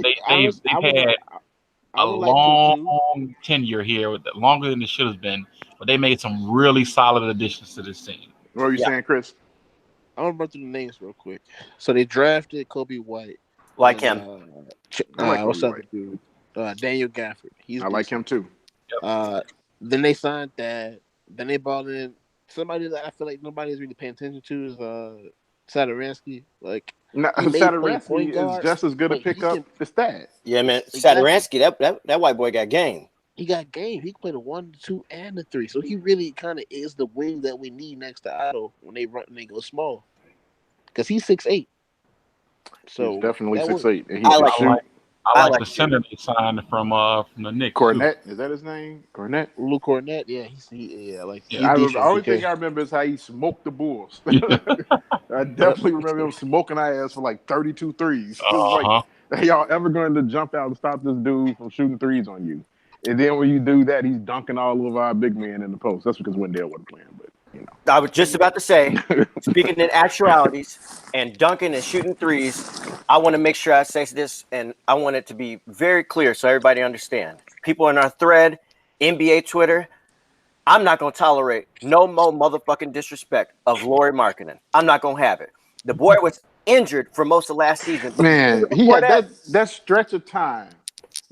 I a would like to too. long tenure here, longer than it should have been, but they made some really solid additions to this team. What were you saying, Chris? I'm gonna run through the names real quick. So they drafted Kobe White. Like him. I like What's Kobe up, dude? Daniel Gafford. He's I like him too. Then they signed that. Then they brought in somebody that I feel like nobody's really paying attention to is Sadaransky. Like Now, he may play point Sadaransky guard, is just as good a but he pickup can- as that. Yeah, man. Exactly. Sadaransky, that white boy got game. He got game. He can play the 1, the 2, and the 3. So he really kind of is the wing that we need next to Otto when they go small. Because he's 6'8". So he's definitely that 6'8", and he I can like shoot. I like like the center they signed from the Knicks too. Cornette, is that his name? Cornette. Luke Cornett, yeah, like Yeah. he The only thing defensive. I remember is how he smoked the Bulls. Yeah. I Yep. definitely remember him smoking our ass for like 32 threes. It was like, Uh-huh. are y'all ever going to jump out and stop this dude from shooting threes on you? And then when you do that, he's dunking all of our big men in the post. That's because Wendell wasn't playing, but you know. I was just about to say, speaking in actualities and dunking and shooting threes, I want to make sure I say this, and I want it to be very clear so everybody understand. People in our thread, NBA Twitter, I'm not going to tolerate no more motherfucking disrespect of Lauri Markkanen. I'm not going to have it. The boy was injured for most of last season, but Man, he before had that stretch of time,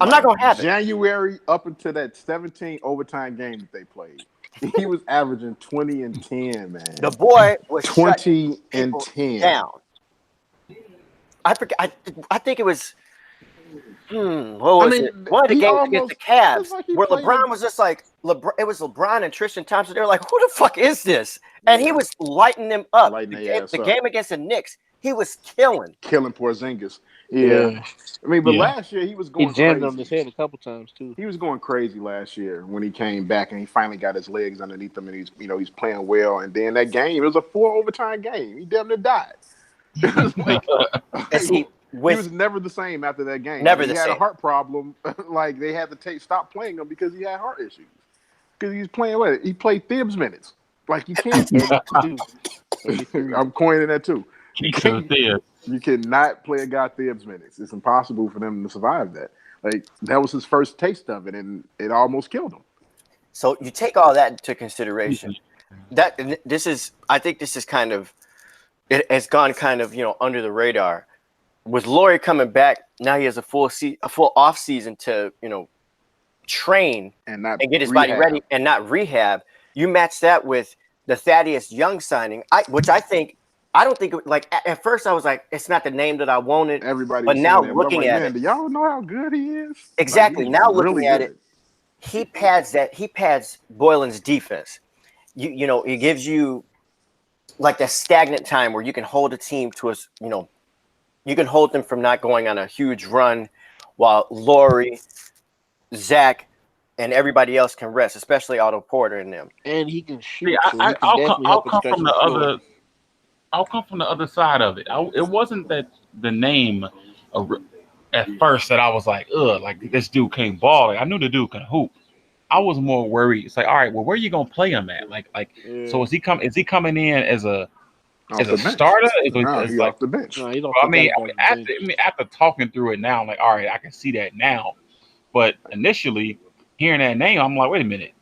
I'm not like going to have it. January up until that 17 overtime game that they played. He was averaging 20 and 10, man. The boy was 20 and people 10 down. I forget. I think it was. What was it? One of the games against the Cavs like where LeBron was just like it was LeBron and Tristan Thompson. They were like, "Who the fuck is this?" And he was lighting them up. The game against the Knicks, he was killing Porzingis. Yeah. I mean, but last year he was He going jammed crazy. on his head a couple times too. He was going crazy last year when he came back and he finally got his legs underneath him and he's playing well. And then that game, it was a 4 overtime game. He damn near died. He was never the same after that game. Never he had a heart problem. Like they had to stop playing him because he had heart issues. Because he's playing what? He played Thibs minutes. Like you can't. 32. I'm coining that too. Thibs. You cannot play a guy Thibs minutes. It's impossible for them to survive that. Like that was his first taste of it, and it almost killed him. So you take all that into consideration. I think this is kind of it has gone kind of under the radar. With Lauri coming back, now he has a full off season to train and get his body ready and not rehab. You match that with the Thaddeus Young signing, which I don't think like at first I was like, it's not the name that I wanted. Everybody, but now looking at it, do y'all know how good he is? Exactly. Like, now looking at it, he pads Boylan's defense. It gives you like that stagnant time where you can hold a team to you can hold them from not going on a huge run while Lauri, Zach, and everybody else can rest, especially Otto Porter and them. And he can shoot. I'll come from the other. I'll come from the other side of it. It wasn't that the name at first that I was like, ugh, like this dude can't ball. Like, I knew the dude can hoop. I was more worried. It's like, all right, well, where are you gonna play him at? So is he coming in as a starter? He's off the bench. No, after talking through it now, I'm like, all right, I can see that now. But initially, hearing that name, I'm like, wait a minute,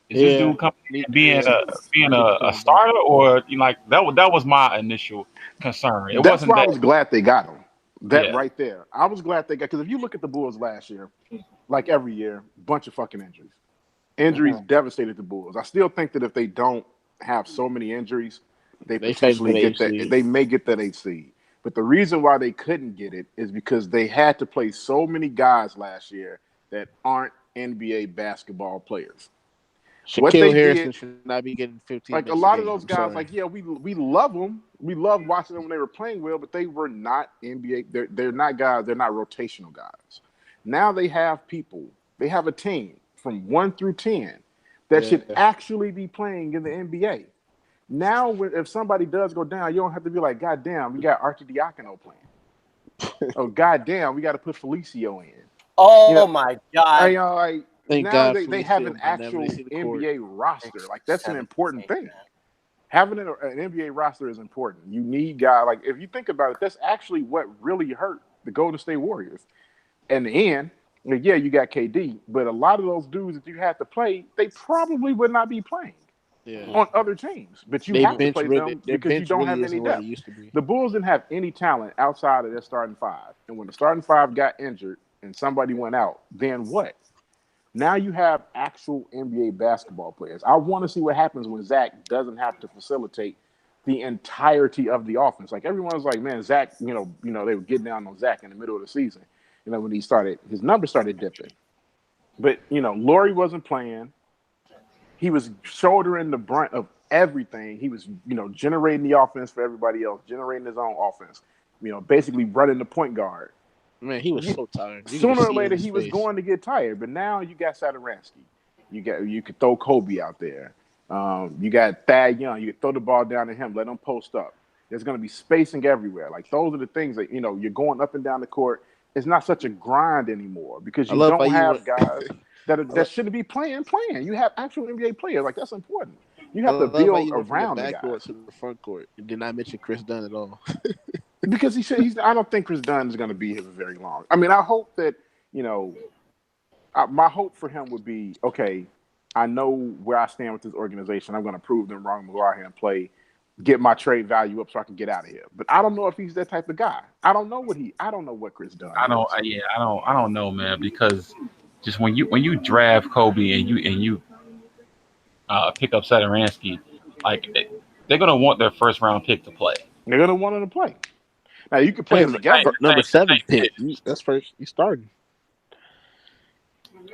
is this dude coming in being a starter, or that was my initial concern. That's why I was glad they got him. Right there, I was glad they got, because if you look at the Bulls last year, like every year, bunch of fucking injuries. Injuries devastated the Bulls. I still think that if they don't have so many injuries, they potentially get that. They may get that 8th seed. But the reason why they couldn't get it is because they had to play so many guys last year that aren't NBA basketball players. Shaquille Harrison should not be getting 15. Like a lot of those guys, we love them. We love watching them when they were playing well, but they were not NBA. They're not guys. They're not rotational guys. Now they have people. They have a team from 1 through 10 that should actually be playing in the NBA. Now, if somebody does go down, you don't have to be like, God damn, we got Archie Diacono playing. Oh, God damn, we got to put Felicio in. Oh, my God. Now they have an actual NBA roster. Like, that's an important thing. Having an NBA roster is important. You need guys. Like, if you think about it, that's actually what really hurt the Golden State Warriors. In the end, you got KD, but a lot of those dudes that you had to play, they probably would not be playing on other teams. But you have to play them because you don't have any depth. The Bulls didn't have any talent outside of their starting 5. And when the starting 5 got injured and somebody went out, then what? Now you have actual NBA basketball players. I want to see what happens when Zach doesn't have to facilitate the entirety of the offense. Like everyone's like, man, Zach, they were getting down on Zach in the middle of the season. When his numbers started dipping. But, Lauri wasn't playing. He was shouldering the brunt of everything. He was, generating the offense for everybody else, generating his own offense. basically running the point guard. Man, he was so tired. You could Sooner just or see it in later, his he was face. going to get tired. But now you got Saturansky. You could throw Kobe out there. You got Thad Young. You could throw the ball down to him. Let him post up. There's going to be spacing everywhere. Like those are the things that you're going up and down the court. It's not such a grind anymore because I you love how don't you have went. guys that I shouldn't be playing. You have actual NBA players. Like that's important. You have to love how build you went from the around the backcourt guys to the front court. You did not mention Chris Dunn at all. because he's. I don't think Chris Dunn is going to be here for very long. I mean, I hope that my hope for him would be okay. I know where I stand with this organization. I'm going to prove them wrong. Go out here and play, get my trade value up so I can get out of here. But I don't know if he's that type of guy. I don't know what Chris Dunn I don't. is. Yeah, I don't know, man. Because just when you draft Kobe and you pick up Saturansky, like they're gonna want their first round pick to play. They're going to want him to play. Now you can play It's them the same, together. the Number same, the 7 same pick. pitch. That's first. You starting.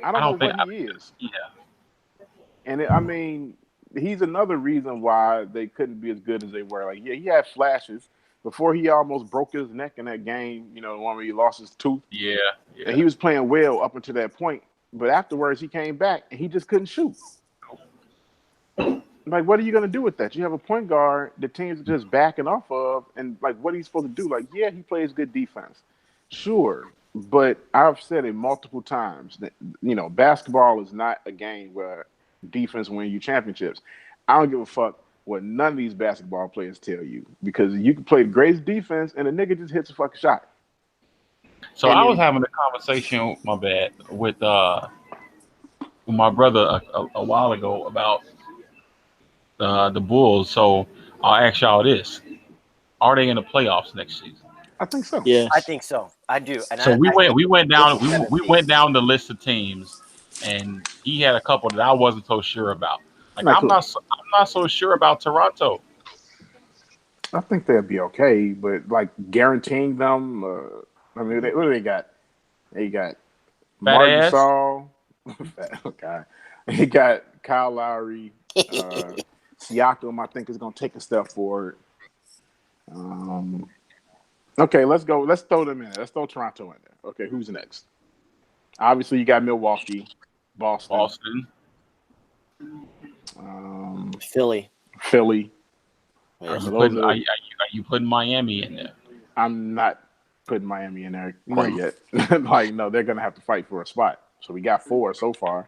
I I don't know don't think. what I he mean, is, yeah, and I mean he's another reason why they couldn't be as good as they were. Like yeah, he had flashes before he almost broke his neck in that game. The one where he lost his tooth. yeah, And yeah. he was playing well up until that point. But afterwards, he came back and he just couldn't shoot. Like, what are you going to do with that? You have a point guard the teams are just backing off of, and like, what are you supposed to do? Like, yeah, he plays good defense, sure, but I've said it multiple times that basketball is not a game where defense wins you championships. I don't give a fuck what none of these basketball players tell you because you can play the greatest defense and a nigga just hits a fucking shot. So And I was then having a conversation, my bad, with my brother a while ago about the Bulls. So I'll ask y'all this: are they in the playoffs next season? I think so. I Yes. think so. I do, and So I think we went it's down a seven we seed. went down the list of teams, and he had a couple that I wasn't so sure about. Like Like, who? I'm not so sure about Toronto. I think they'll be okay, but like guaranteeing them, I mean, what do they got? They got Fat Mark ass. Gasol. Oh God, they got Kyle Lowry. Uh, Siakam, I think, is going to take a step forward. Um, okay, let's go. Let's throw them in there. Let's throw Toronto in there. Okay, who's next? Obviously, you got Milwaukee, Boston, Boston. Philly. Philly. Are Yeah. So you those putting are. are you putting Miami in there? I'm not putting Miami in there quite No. yet. Like, no, they're going to have to fight for a spot. So we got 4 so far.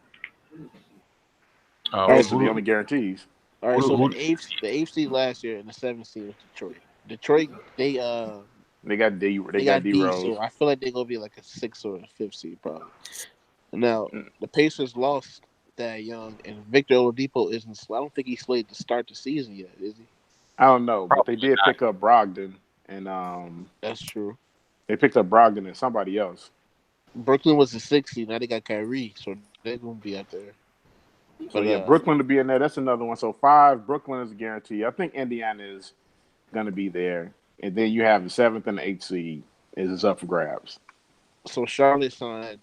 All right. Those are the Who, only guarantees. All right. who, So who, the eighth seed last year and the 7th seed was Detroit. Detroit, They got D. They they got got D D, Rose. so I feel like they're gonna be like a 6th or a 5th seed probably. Now Mm, the Pacers lost that young, and Victor Oladipo isn't. I don't think he's slated to start the season yet, is he? I don't know, but they probably did not. pick up Brogdon, and That's true. they picked up Brogdon and somebody else. Brooklyn was the 6th seed. Now they got Kyrie, so they're gonna be out there. So But yeah, Brooklyn to be in there. That's another one. So 5. Brooklyn is a guarantee. I think Indiana is going to be there, and then you have the 7th and the 8th seed is up for grabs. so Charlotte signed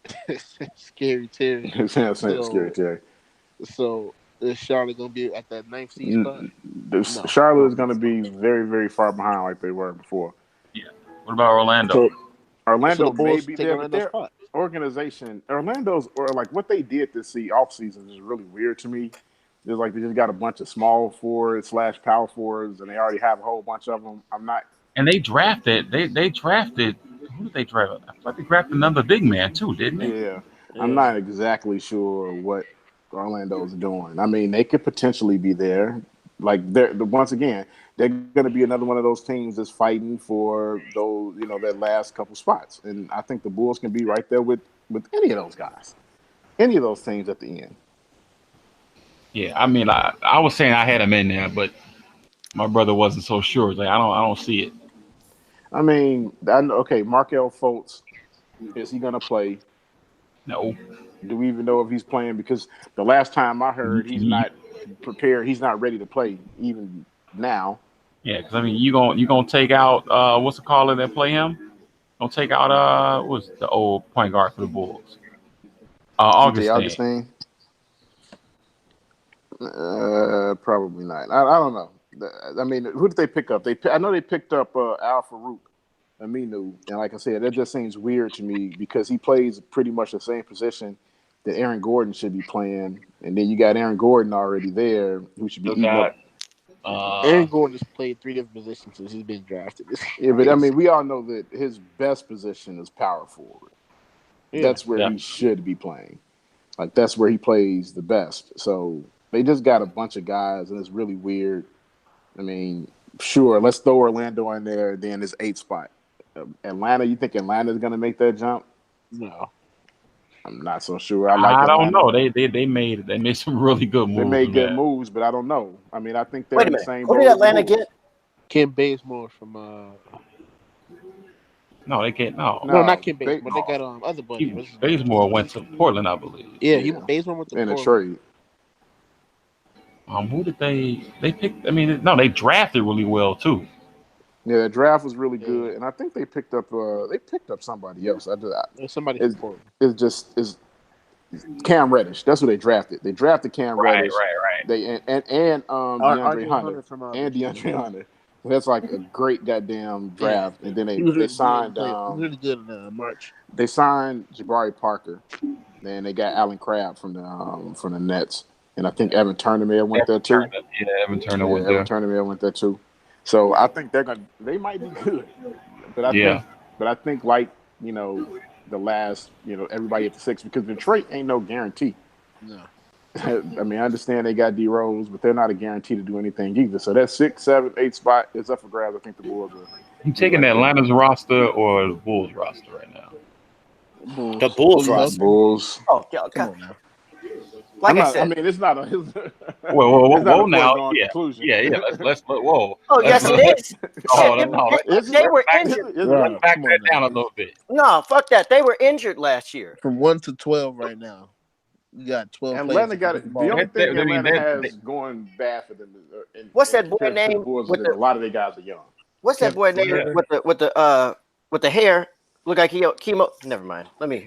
Scary Terry. That's scary, So Terry. so is Charlotte gonna be at that 9th seed spot? No, I Charlotte don't is going think to so. be very, very far behind like they were before. Yeah. What about Orlando? So so Orlando the may Bulls be take there, but Orlando's their spot. organization, Orlando's, or like what they did this off season is really weird to me. It's like they just got a bunch of small forwards slash power forwards, and they already have a whole bunch of them. I'm not, And they drafted who did they draft? I thought they drafted another big man too, didn't they? yeah, I'm Yeah. not exactly sure what Orlando's doing. I mean, they could potentially be there. Like once again, they're going to be another one of those teams that's fighting for those, that last couple spots. And I think the Bulls can be right there with any of those guys, any of those teams at the end. Yeah, I mean, I was saying I had him in there, but my brother wasn't so sure. He's like, I don't see it. I mean, I know, okay, Markel Fultz, is he going to play? No, Do we even know if he's playing? Because the last time I you, heard, he's you, not prepared. He's not ready to play even now. yeah, because I mean, you gonna take out what's the caller that play him? Gonna take out what's the old point guard for the Bulls? CJ Augustine. Augustine? Probably not. I don't know. I mean, who did they pick up? I know they picked up Al Farouk. Aminu, and like I said, that just seems weird to me because he plays pretty much the same position that Aaron Gordon should be playing, and then you got Aaron Gordon already there who should be eating up. Aaron Gordon has played 3 different positions since he's been drafted. Yeah, but I mean, we all know that his best position is power forward. Yeah. That's where he should be playing. Like that's where he plays the best. So they just got a bunch of guys, and it's really weird. I mean, sure, let's throw Orlando in there. Then it's 8th spot. Atlanta, you think Atlanta's going to make that jump? No, I'm not so sure. I don't know. They made some really good moves. They made good moves, but I don't know. I mean, I think they're Wait a in the minute. same. Who did Atlanta get? Ken Bazemore from. No, they can't. No, not Ken Bazemore. They got other buddy. Bazemore went to Portland, I believe. Yeah, Bazemore went to in Portland. a trade. Who did they picked? I mean, no, they drafted really well too. Yeah, the draft was really good, and I think they picked up somebody else. Somebody from Portland. It's Cam Reddish. That's who they drafted. They drafted Cam Reddish. Right. They and DeAndre Hunter and DeAndre Hunter. That's like a great goddamn draft. And then they signed really good in March. They signed Jabari Parker. Then they got Allen Crabbe from the Nets. And I think Evan Turner may have went there too. Evan Turner went there. Evan Turner may have went there too. So I think they might be good. But I think like, the last, everybody at the 6 because Detroit ain't no guarantee. No. I mean, I understand they got D Rose, but they're not a guarantee to do anything either. So that 6, 7, 8 spot is up for grabs. I think the Bulls are. You taking Atlanta's roster or the Bulls roster right now? The Bulls roster. Bulls. Oh, come on now. Like I said, I mean, it's not a. Whoa, now, yeah. Let's whoa. Oh, yes, it is. They were injured. Back that down a little bit. No, fuck that. They were injured last year. From 1 to 12 right now. You got 12. Atlanta got it. The only thing Atlanta has going bad for them is what's that boy name? A lot of their guys are young. What's that boy name with the hair? Look like he chemo. Never mind. Let me.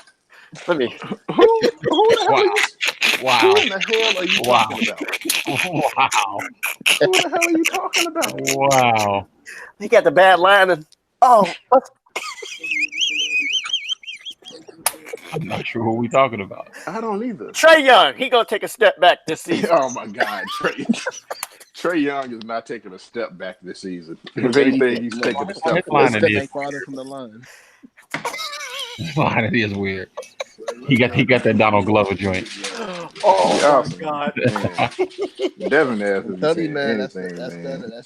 Who the hell are you talking about? Wow. Who the hell are you talking about? Wow. He got the bad line. I'm not sure who we talking about. I don't either. Trae Young. He gonna take a step back this season. Oh my God, Trae Young is not taking a step back this season. If anything, he's taking a step farther from the line. Line it is weird. He got that Donald Glover joint. Oh my God! Devin has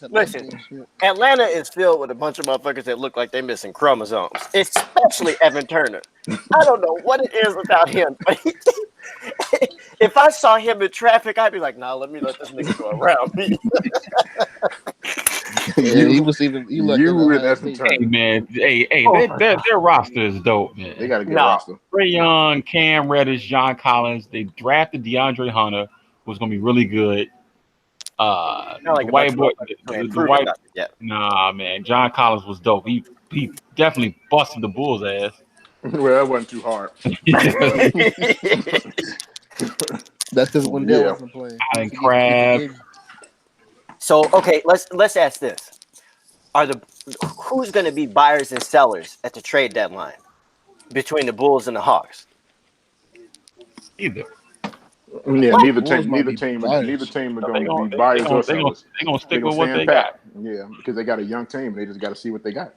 Listen, Atlanta is filled with a bunch of motherfuckers that look like they're missing chromosomes, especially Evan Turner. I don't know what it is about him, but if I saw him in traffic, I'd be like, "Nah, let this nigga go around me." He was even. You and Evan Turner. Hey man, their roster is dope, man. They got a good roster. Trae Young, Cam Reddish, John Collins. They drafted DeAndre Hunter, who's gonna be really good. The white boy. Nah, man, John Collins was dope. He definitely busted the Bulls' ass. Well, that wasn't too hard. That's because when they wasn't playing. Allen Crabbe. So okay, let's ask this: who's going to be buyers and sellers at the trade deadline between the Bulls and the Hawks? Either. Yeah, neither team are going to be buyers or sellers. They're going to stick with what they got. Yeah, because they got a young team. They just got to see what they got.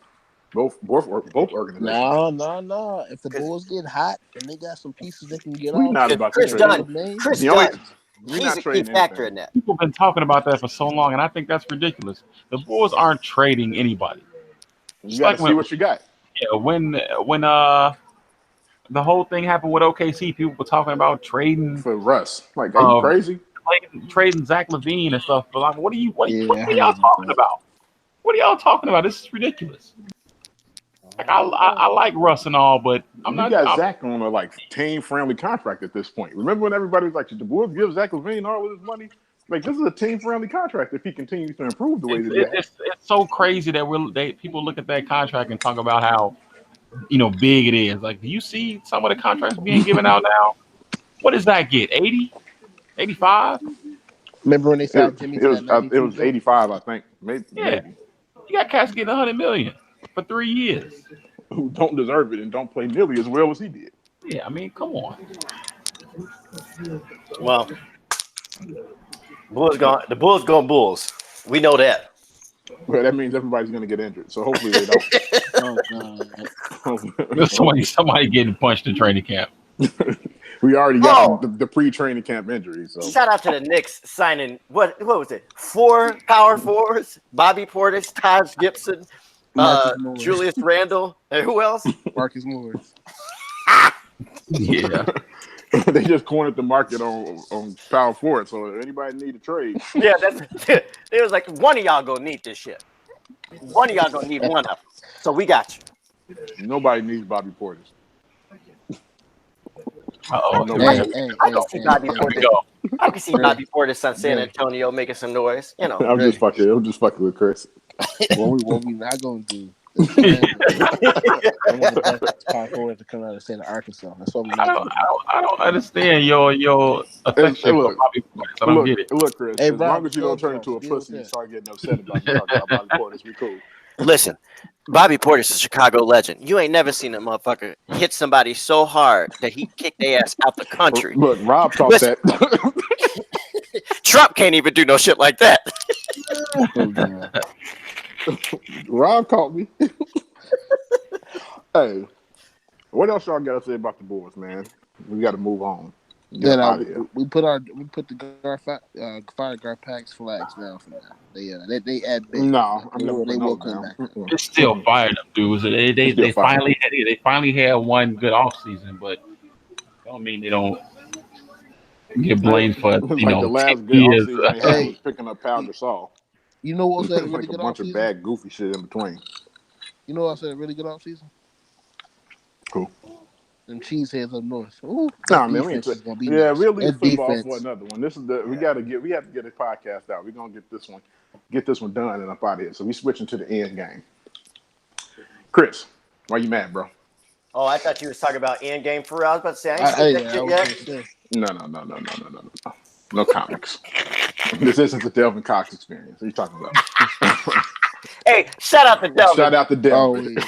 Both organizations. No. If the Bulls get hot and they got some pieces they can get off. Not about Chris Dunn. Chris Dunn. He's a key factor in that. People have been talking about that for so long, and I think that's ridiculous. The Bulls aren't trading anybody. You got to see what you got. Yeah, when the whole thing happened with OKC, people were talking about trading for Russ. Like, are you crazy? Trading Zach LaVine and stuff. But like, what are y'all talking about? What are y'all talking about? This is ridiculous. Like, I like Russ and all, but I'm not. You got Zach on a team-friendly contract at this point. Remember when everybody was like, "Did the Bulls give Zach LaVine all of his money?" Like, this is a team-friendly contract if he continues to improve the way that it's so crazy that people look at that contract and talk about how big it is. Like, do you see some of the contracts being given out now? What does that get? 80, 85? Remember when they signed Jimmy? It was 85, I think. Maybe. You got cats getting $100 million. for 3 years. Who don't deserve it and don't play nearly as well as he did. Yeah, I mean, come on. Well, the Bulls going Bulls. We know that. Well, that means everybody's going to get injured. So hopefully they don't. Oh God. Somebody getting punched in training camp. We already got the pre-training camp injuries. So shout out to the Knicks signing what was it? 4 power forwards: Bobby Portis, Taj Gibson, Julius Randle, and who else? Marcus Morris. Yeah. They just cornered the market on power forward. So if anybody need a trade, yeah, it was like one of y'all gonna need this shit. One of y'all gonna need one of them. So we got you. Nobody needs Bobby Portis. Uh-oh. I can see Bobby Portis. I can see Bobby Portis on San Antonio making some noise. You know, I'm just fucking with Chris. What we not gonna do? I want the best power forward to come out of Santa Arkansas. That's what we not gonna do. I don't understand your affection for Bobby Portis. I don't get it. Look, Chris. As long as you don't turn into a pussy and start getting upset about me talking about Bobby Portis, we cool. Listen, Bobby Portis is a Chicago legend. You ain't never seen a motherfucker hit somebody so hard that he kicked their ass out the country. Look, Rob caught that. Trump can't even do no shit like that. Rob caught me. Hey, what else y'all got to say about the Bulls, man? We got to move on. Then we put the fire guard packs flags down for now. They add big. No, they will come back. It's still fired up dudes. They finally had one good off season, but don't mean they don't get blamed for the last good off season they had was picking up Pau Gasol. You know what was that really like good a bunch of bad goofy shit in between. You know what else had a really good off season? Cool. Them cheeseheads up north. Ooh, nah, man, we'll leave football for another one. This is we have to get a podcast out. We're gonna get this one done and up out of here. So we switching to the end game. Chris, why you mad, bro? Oh, I thought you was talking about end game for real. I was about to say I ain't seen that shit yet. No. No comics. This isn't the Delvin Cox experience. What are you talking about? Hey, shout out to Delvin. Shout out to Delvin.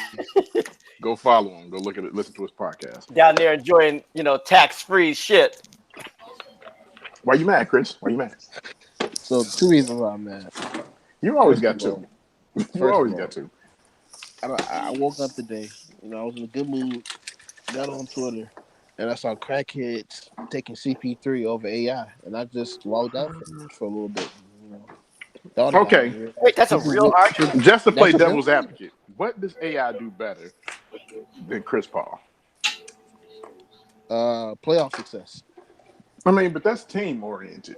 Go follow him. Go look at it. Listen to his podcast. Down there enjoying, tax-free shit. Why you mad, Chris? Why you mad? So 2 reasons why I'm mad. You always got two. You always got two. I woke up today. I was in a good mood. Got on Twitter, and I saw crackheads taking CP3 over AI, and I just logged out for a little bit. Okay. Wait, that's a real argument? Just to play devil's advocate, what does AI do better than Chris Paul? Playoff success. I mean, but that's team oriented.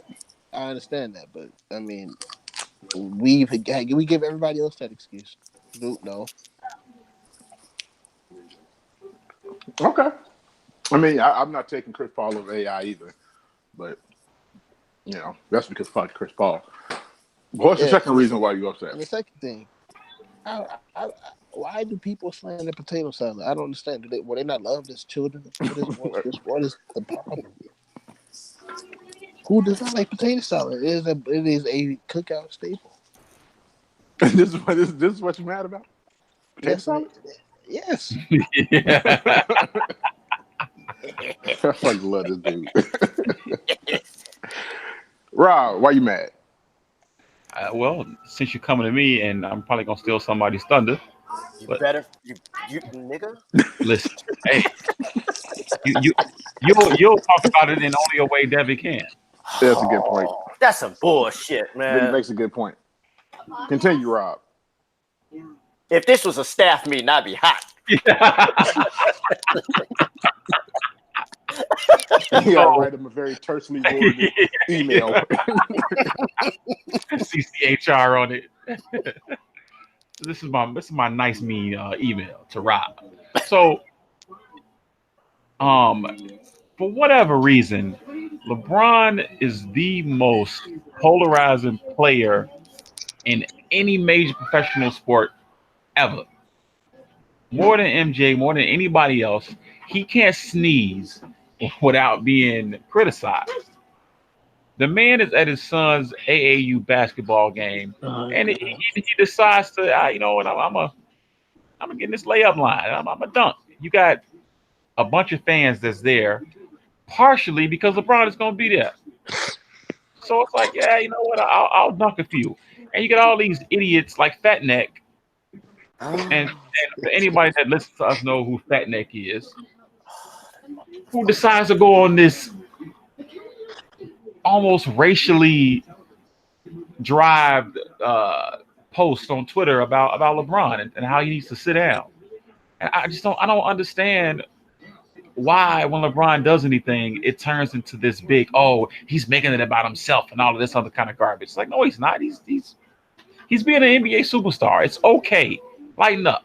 I understand that, but I mean, we give everybody else that excuse. No. Okay. I mean, I'm not taking Chris Paul over AI either, but that's because fuck Chris Paul. What's the second reason why you upset? And the second thing, why do people slander potato salad? I don't understand. Do they not loved as children? What is the problem? Who does not like potato salad? It is a cookout staple. This is what you're mad about? Potato salad? Yes. I fucking love this dude. Rob, why you mad? Well, since you're coming to me, and I'm probably gonna steal somebody's thunder. You nigga. Listen, hey, you'll talk about it in only a way Debbie can. That's a good point. That's some bullshit, man. It makes a good point. Continue, Rob. If this was a staff meeting, I'd be hot. I'll write him a very tersely worded email. CCHR on it. This is my nice mean email to Rob. So, for whatever reason, LeBron is the most polarizing player in any major professional sport ever. More than MJ, more than anybody else. He can't sneeze without being criticized. The man is at his son's AAU basketball game, and he decides to, I'm I'm gonna get in this layup line. I'm a dunk. You got a bunch of fans that's there, partially because LeBron is gonna be there. So it's like, yeah, you know what? I'll dunk a few. And you get all these idiots like Fat Neck, and for anybody that listens to us know who Fat Neck is, who decides to go on this almost racially derived post on Twitter about LeBron and how he needs to sit down. And I don't understand why when LeBron does anything, it turns into this big, oh, he's making it about himself and all of this other kind of garbage. It's like, no, he's not. He's being an NBA superstar. It's okay. Lighten up.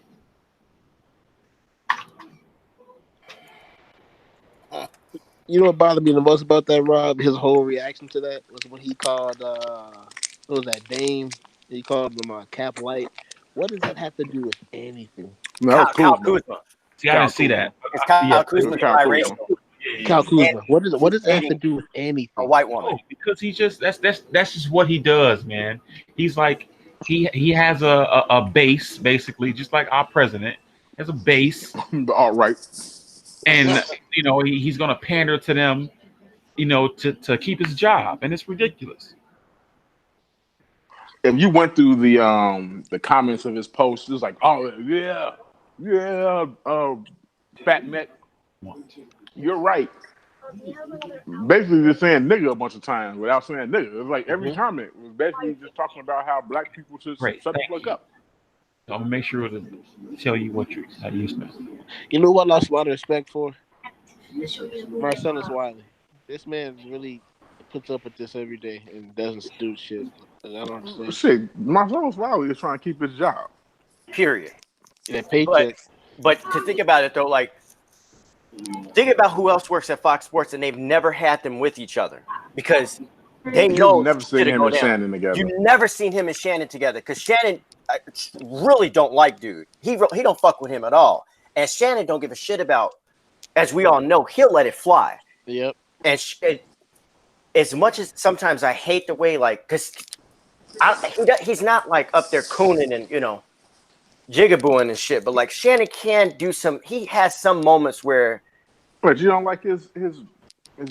You know what bothered me the most about that, Rob? His whole reaction to that was when he called what was that Dame? He called him Cap Light. What does that have to do with anything? No, that was Kyle Kuzma. Kuzma. See, I Kyle didn't see Kuzma. that. It's Kyle Yeah, Kuzma Kyle Kuzma. biracial. Kyle Kuzma. What does that have to do with A anything? white woman. Oh, because he just that's just what he does, man. He's like he has a base basically, just like our president has a base, All right. and you know he's gonna pander to them, you know, to keep his job, and it's ridiculous. If you went through the comments of his post, it was like, oh yeah, yeah, fat neck. You're right. Basically, just saying nigga a bunch of times without saying nigga. It was like every comment was basically just talking about how black people should Great, shut the thank fuck you. up. I'm gonna make sure to tell you how you spend. You know what I lost a lot of respect for? Marcellus Wiley. This man really puts up with this every day and doesn't do shit. And I don't understand. Shit, Marcellus Wiley is trying to keep his job. Period. That paycheck. But to think about it though, like think about who else works at Fox Sports and they've never had them with each other because they know You've never seen him and Shannon together. You've never seen him and Shannon together because Shannon really don't like dude. He don't fuck with him at all, and Shannon don't give a shit about. As we all know, he'll let it fly. Yep. And as much as sometimes I hate the way like because he's not like up there cooning and you know jigabooing and shit, but like Shannon can do some. He has some moments where. But you don't like his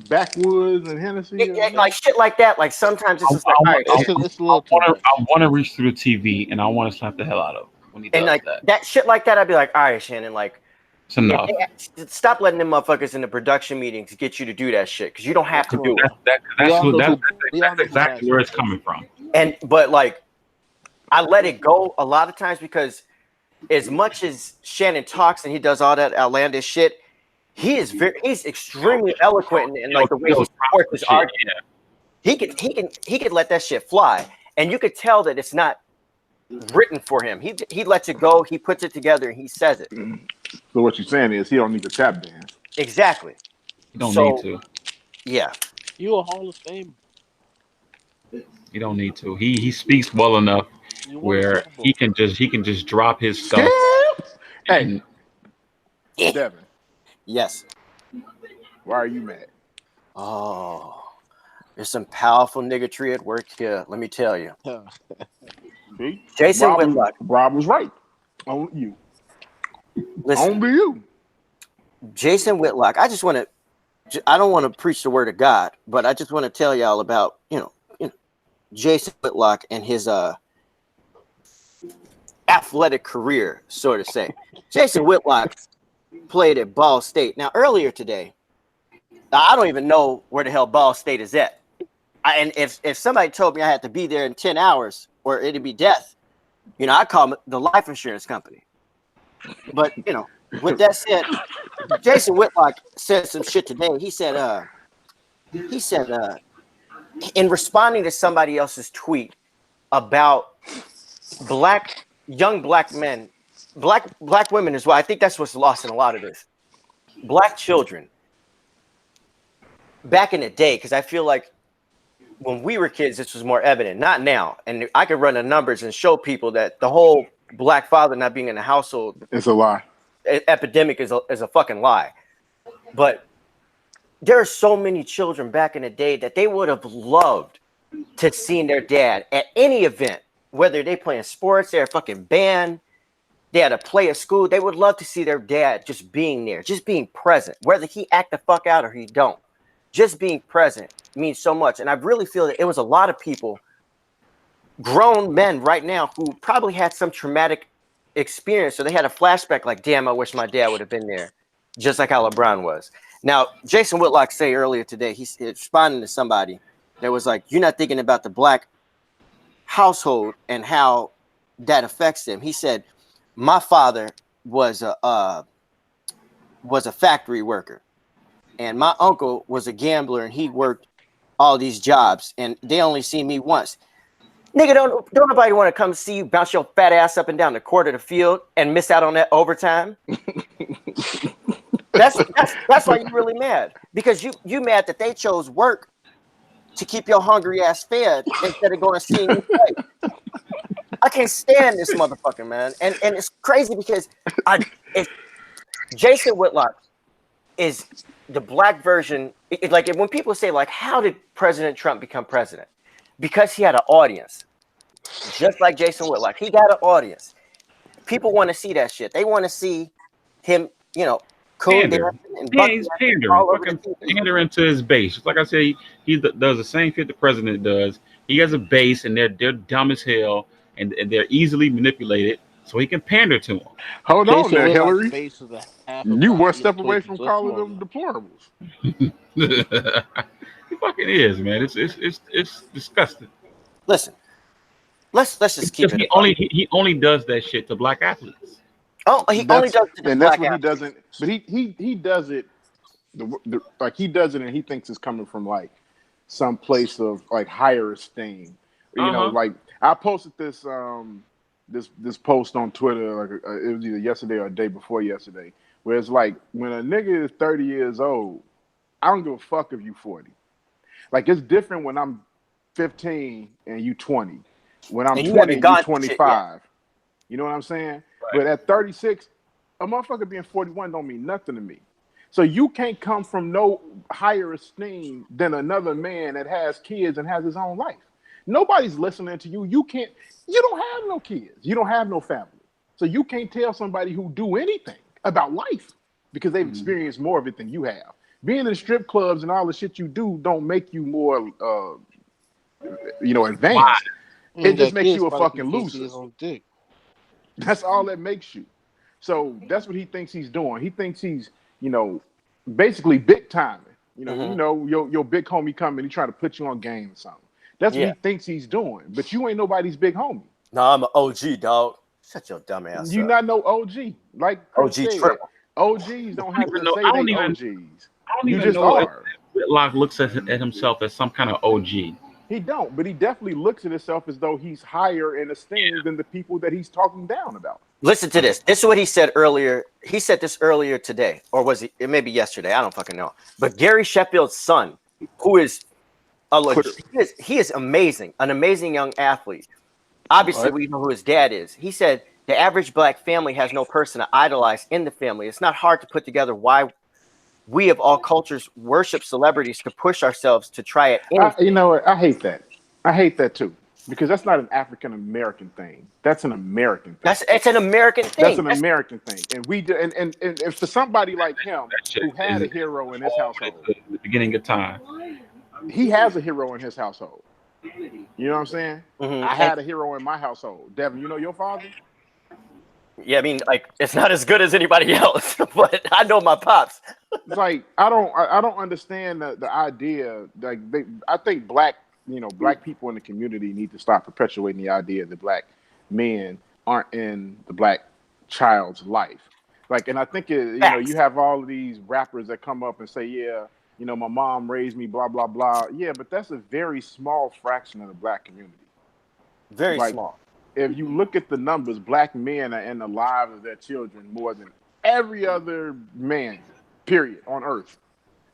backwoods and Hennessy, like shit like that. Like sometimes it's just like, all right, it's a little too much. I want to reach through the TV and I want to slap the hell out of him when he does and like that shit like that. I'd be like, all right, Shannon, like it's enough. Stop letting them motherfuckers in the production meetings get you to do that shit because you don't have to do it. That's exactly where it's coming from. But like, I let it go a lot of times because as much as Shannon talks and he does all that outlandish shit. He's extremely eloquent in like the way he supports his argument. He could let that shit fly, and you could tell that it's not written for him. He lets it go. He puts it together, and he says it. So what you're saying is he don't need to tap dance. Exactly. You don't need to. Yeah. You a Hall of Fame. You don't need to. He speaks well enough where he can just drop his stuff. Hey, Devin. Yes. Why are you mad? Oh, there's some powerful niggatry at work here. Let me tell you. See? Jason Whitlock. Rob was right. On you. Listen. On you. Jason Whitlock. I don't want to preach the word of God, but I just want to tell y'all about, you know, Jason Whitlock and his athletic career, so to say. Jason Whitlock played at Ball State. Now, earlier today, I don't even know where the hell Ball State is at. And if somebody told me I had to be there in 10 hours or it'd be death, you know, I'd call the life insurance company. But, you know, with that said, Jason Whitlock said some shit today. He said, in responding to somebody else's tweet about young black men, black women as well. I think that's what's lost in a lot of this. Black children back in the day, because I feel like when we were kids, this was more evident. Not now. And I could run the numbers and show people that the whole black father not being in the household it's a lie. Epidemic is a fucking lie. But there are so many children back in the day that they would have loved to see their dad at any event, whether they playing sports, they're a fucking band. they had a play at school, they would love to see their dad just being there, just being present, whether he act the fuck out or he don't. Just being present means so much. And I really feel that it was a lot of people, grown men right now, who probably had some traumatic experience. So they had a flashback like, damn, I wish my dad would have been there, just like how LeBron was. Now, Jason Whitlock said earlier today, he's responding to somebody that was like, you're not thinking about the black household and how that affects them. He said, my father was a factory worker, and my uncle was a gambler, and he worked all these jobs, and they only see me once. Nigga, don't nobody want to come see you bounce your fat ass up and down the court of the field and miss out on that overtime. That's why you're really mad, because you mad that they chose work to keep your hungry ass fed instead of going to see you play. I can't stand this motherfucker, man. And it's crazy because Jason Whitlock is the black version. Like when people say, like, how did President Trump become president? Because he had an audience. Just like Jason Whitlock. He got an audience. People want to see that shit. They want to see him, Pander. Yeah, he's pandering to his base. Just like I said, he does the same shit the president does. He has a base, and they're dumb as hell, and they're easily manipulated, so he can pander to them. Hold on there, Hillary. You one step away from calling them deplorables. He fucking is, man. It's disgusting. Listen, let's just keep it. He only does that shit to black athletes. Oh, he only does it to and black that's what athletes. he doesn't. But he does it. Like he does it, and he thinks it's coming from like some place of like higher esteem. You know, like I posted this this post on Twitter, like it was either yesterday or a day before yesterday, where it's like, when a nigga is 30 years old, I don't give a fuck if you 40. Like, it's different when I'm 15 and you 20. When I'm 20 and you 25. You know what I'm saying? Right. But at 36, a motherfucker being 41 don't mean nothing to me. So you can't come from no higher esteem than another man that has kids and has his own life. Nobody's listening to you. You don't have no kids. You don't have no family. So you can't tell somebody who do anything about life because they've experienced more of it than you have. Being in strip clubs and all the shit you do don't make you more, advanced. It just makes you a fucking loser. That's all that makes you. So that's what he thinks he's doing. He thinks he's, basically big timing. Your big homie coming, he trying to put you on game or something. That's what he thinks he's doing. But you ain't nobody's big homie. No, I'm an OG, dog. Shut your dumb ass You up. not no OG. Like Chris said, OGs don't have to say they OGs. You just are. Whitlock looks at himself as some kind of OG. He don't, but he definitely looks at himself as though he's higher in esteem than the people that he's talking down about. Listen to this. This is what he said earlier. He said this earlier today, or was it maybe yesterday? I don't fucking know. But Gary Sheffield's son, who is he is amazing, an amazing young athlete. Obviously, we know who his dad is. He said the average black family has no person to idolize in the family. It's not hard to put together why we of all cultures worship celebrities to push ourselves to try it. You know what? I hate that. I hate that too, because that's not an African American thing. That's an American thing. It's an American thing. That's an American thing, and we do. And if for somebody like him who had a hero in his household, at the beginning of time, he has a hero in his household. You know what I'm saying? Mm-hmm. I had a hero in my household. Devin, you know your father? Yeah, I mean, like, it's not as good as anybody else, but I know my pops. It's like I don't understand the idea. Like, I think black people in the community need to stop perpetuating the idea that black men aren't in the black child's life. Like, and I think you have all of these rappers that come up and say, yeah, my mom raised me, blah blah blah. Yeah, but that's a very small fraction of the black community. Very small. If you look at the numbers, black men are in the lives of their children more than every other man, period, on earth.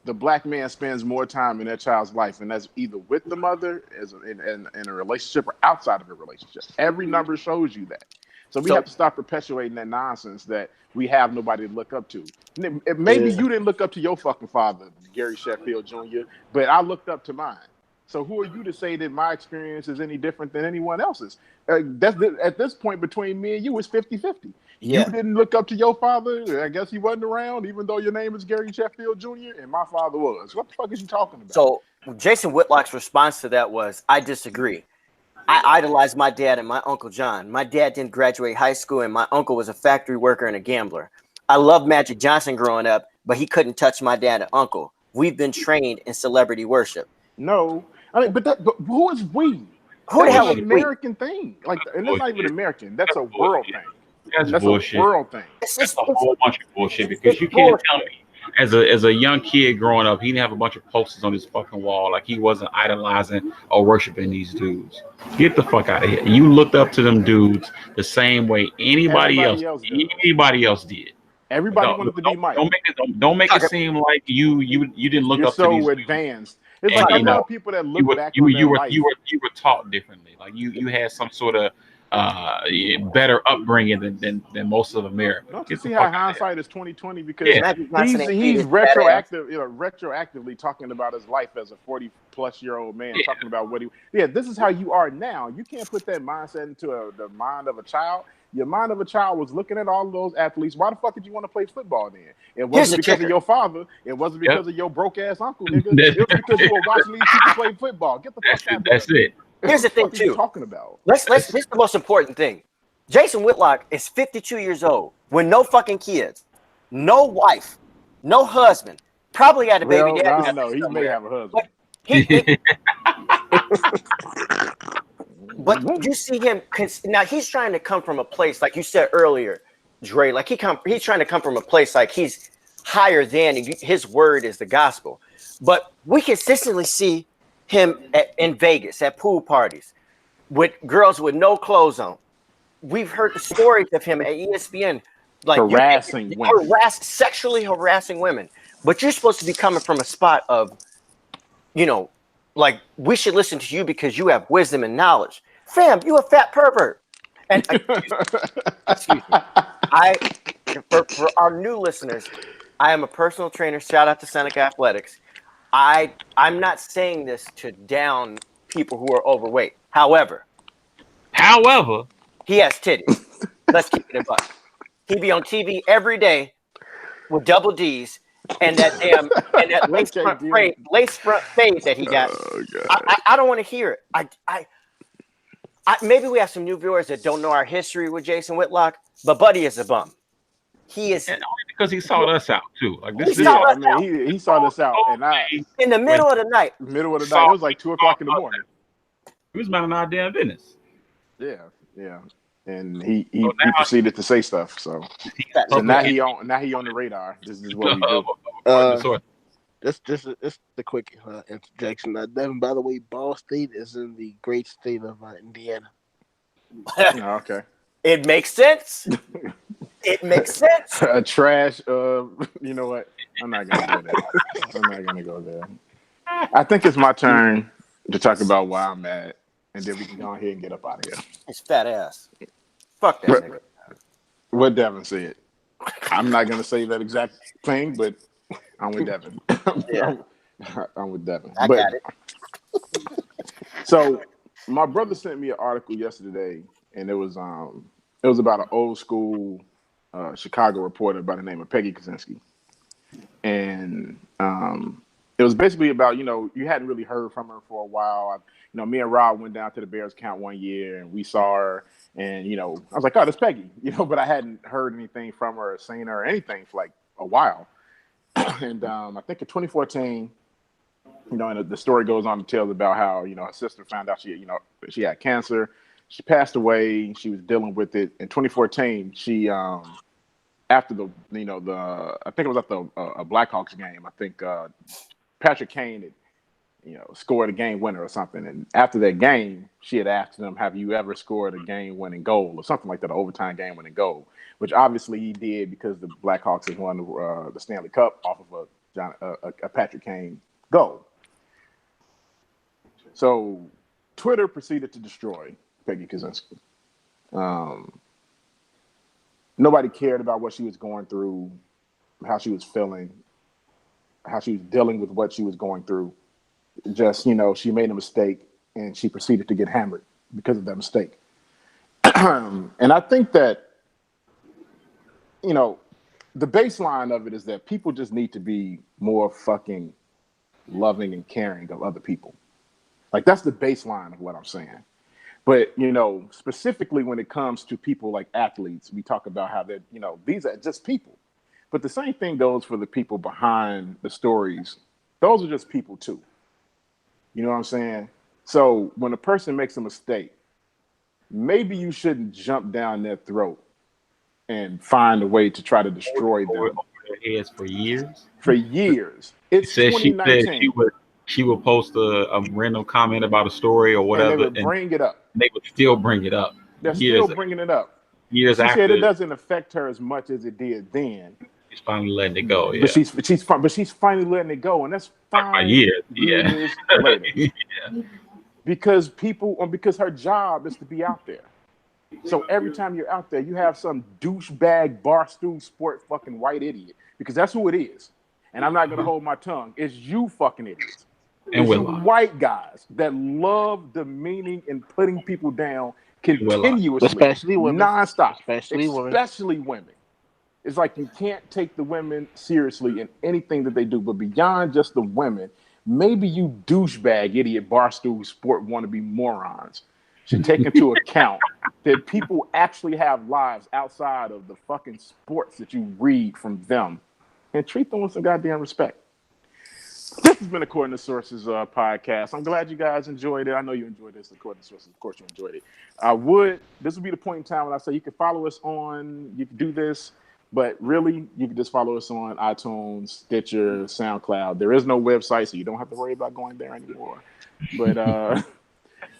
The black man spends more time in their child's life, and that's either with the mother, in a relationship, or outside of a relationship. Every number shows you that. So we have to stop perpetuating that nonsense that we have nobody to look up to. Maybe you didn't look up to your fucking father, Gary Sheffield Jr., but I looked up to mine. So who are you to say that my experience is any different than anyone else's? At this point, between me and you, it's 50-50. You didn't look up to your father. I guess he wasn't around, even though your name is Gary Sheffield Jr. and my father was. What the fuck is you talking about? So Jason Whitlock's response to that was, I disagree. I idolized my dad and my Uncle John. My dad didn't graduate high school, and my uncle was a factory worker and a gambler. I loved Magic Johnson growing up, but he couldn't touch my dad and uncle. We've been trained in celebrity worship. No, I mean, but who is we? Who the hell That's is an we? American thing. Like, and it's not even American. That's a bullshit. world thing. That's bullshit. A world thing. That's a whole bunch of bullshit because you can't tell me as a young kid growing up, he didn't have a bunch of posters on his fucking wall. Like he wasn't idolizing or worshiping these dudes. Get the fuck out of here. You looked up to them dudes the same way anybody else did. Everybody wanted to be Mike. Don't make it seem like you didn't look You're up so to these advanced. It's like a lot of people that look back on their life. You were taught differently. Like you had some sort of better upbringing than most of America. Don't you see how hindsight is 20/20? Because he's retroactively talking about his life as a 40-plus-year-old man, talking about what he. Yeah, this is how you are now. You can't put that mindset into the mind of a child. Your mind of a child was looking at all of those athletes. Why the fuck did you want to play football then? It wasn't because of your father. It wasn't because of your broke ass uncle, nigga. It was because you were watching these people play football. Get the fuck out of here. That's it. Here's the thing, what are you talking about? This is the most important thing. Jason Whitlock is 52 years old with no fucking kids, no wife, no husband. Probably had a baby daddy. I don't know. He may have a husband. But you see him now. He's trying to come from a place, like you said earlier, Dre. Like he's trying to come from a place like he's higher than his word is the gospel. But we consistently see him in Vegas at pool parties with girls with no clothes on. We've heard the stories of him at ESPN, like sexually harassing women. But you're supposed to be coming from a spot of, like we should listen to you because you have wisdom and knowledge. Fam, you a fat pervert. And excuse me. For our new listeners, I am a personal trainer. Shout out to Seneca Athletics. I'm not saying this to down people who are overweight. However, he has titties. Let's keep it a buck. He be on TV every day with double D's and that lace front fade that he got. Oh, I don't want to hear it. Maybe we have some new viewers that don't know our history with Jason Whitlock, but Buddy is a bum. He is, and only because he sought us out too. Like he sought us out, and in the middle of the night. It was like 2:00 in the morning. He was minding our damn business. Yeah. And he proceeded to say stuff. So now he on the radar. This is what we do. This is the quick interjection. Devin, by the way, Ball State is in the great state of Indiana. Okay. It makes sense. It makes sense. Trash. You know what? I'm not gonna go there. I think it's my turn to talk about why I'm mad, and then we can go ahead and get up out of here. It's fat ass. Fuck that nigga. What Devin said. I'm not gonna say that exact thing, but I'm with Devin. Yeah. I'm with Devin. I got it. So my brother sent me an article yesterday, and it was about an old school Chicago reporter by the name of Peggy Kaczynski. And it was basically about, you hadn't really heard from her for a while. Me and Rob went down to the Bears camp one year and we saw her, and, I was like, oh, that's Peggy, but I hadn't heard anything from her or seen her or anything for like a while. And I think in 2014, and the story goes on to tell about how, her sister found out she had cancer. She passed away. She was dealing with it. In 2014, she, after I think it was at a Blackhawks game. I think Patrick Kane had, scored a game winner or something. And after that game, she had asked him, have you ever scored a game-winning goal or something like that, an overtime game-winning goal, which obviously he did because the Blackhawks had won the Stanley Cup off of a Patrick Kane goal. So Twitter proceeded to destroy Peggy Kaczynski. Nobody cared about what she was going through, how she was feeling, how she was dealing with what she was going through. Just, she made a mistake and she proceeded to get hammered because of that mistake. And I think that you know, the baseline of it is that people just need to be more fucking loving and caring of other people. Like that's the baseline of what I'm saying. But specifically when it comes to people like athletes, we talk about how that these are just people. But the same thing goes for the people behind the stories. Those are just people too. You know what I'm saying? So when a person makes a mistake, maybe you shouldn't jump down their throat and find a way to try to destroy them. Over their heads for years. For years. It's She 2019. said she would post a random comment about a story or whatever, and they would bring it up. They would still bring it up. They're still bringing it up. Years she after. Said it doesn't affect her as much as it did then. She's finally letting it go. Yeah. But she's finally letting it go, and that's 5 years later. Yeah. Because her job is to be out there. So every time you're out there, you have some douchebag barstool sport fucking white idiot, because that's who it is. And I'm not gonna hold my tongue. It's you fucking idiots. And it's white guys that love demeaning and putting people down continuously, especially women, nonstop, especially women. It's like you can't take the women seriously in anything that they do, but beyond just the women, maybe you douchebag idiot barstool sport wannabe morons should take into account that people actually have lives outside of the fucking sports that you read from them, and treat them with some goddamn respect. This has been According to Sources podcast. I'm glad you guys enjoyed it. I know you enjoyed this. According to Sources, of course you enjoyed it. This would be the point in time when I say you can follow us you can do this, but really you can just follow us on iTunes, Stitcher, SoundCloud. There is no website, so you don't have to worry about going there anymore. But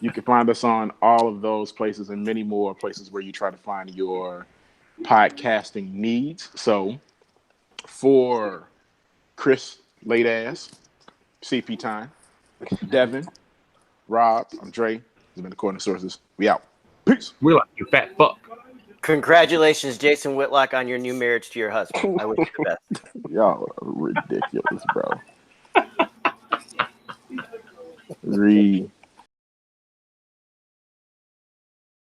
you can find us on all of those places and many more places where you try to find your podcasting needs. So for Chris, late ass, CP time, Devin, Rob, I'm Dre. This has been According to Sources. We out. Peace. We're like, you fat fuck. Congratulations, Jason Whitlock, on your new marriage to your husband. I wish you the best. Y'all are ridiculous, bro.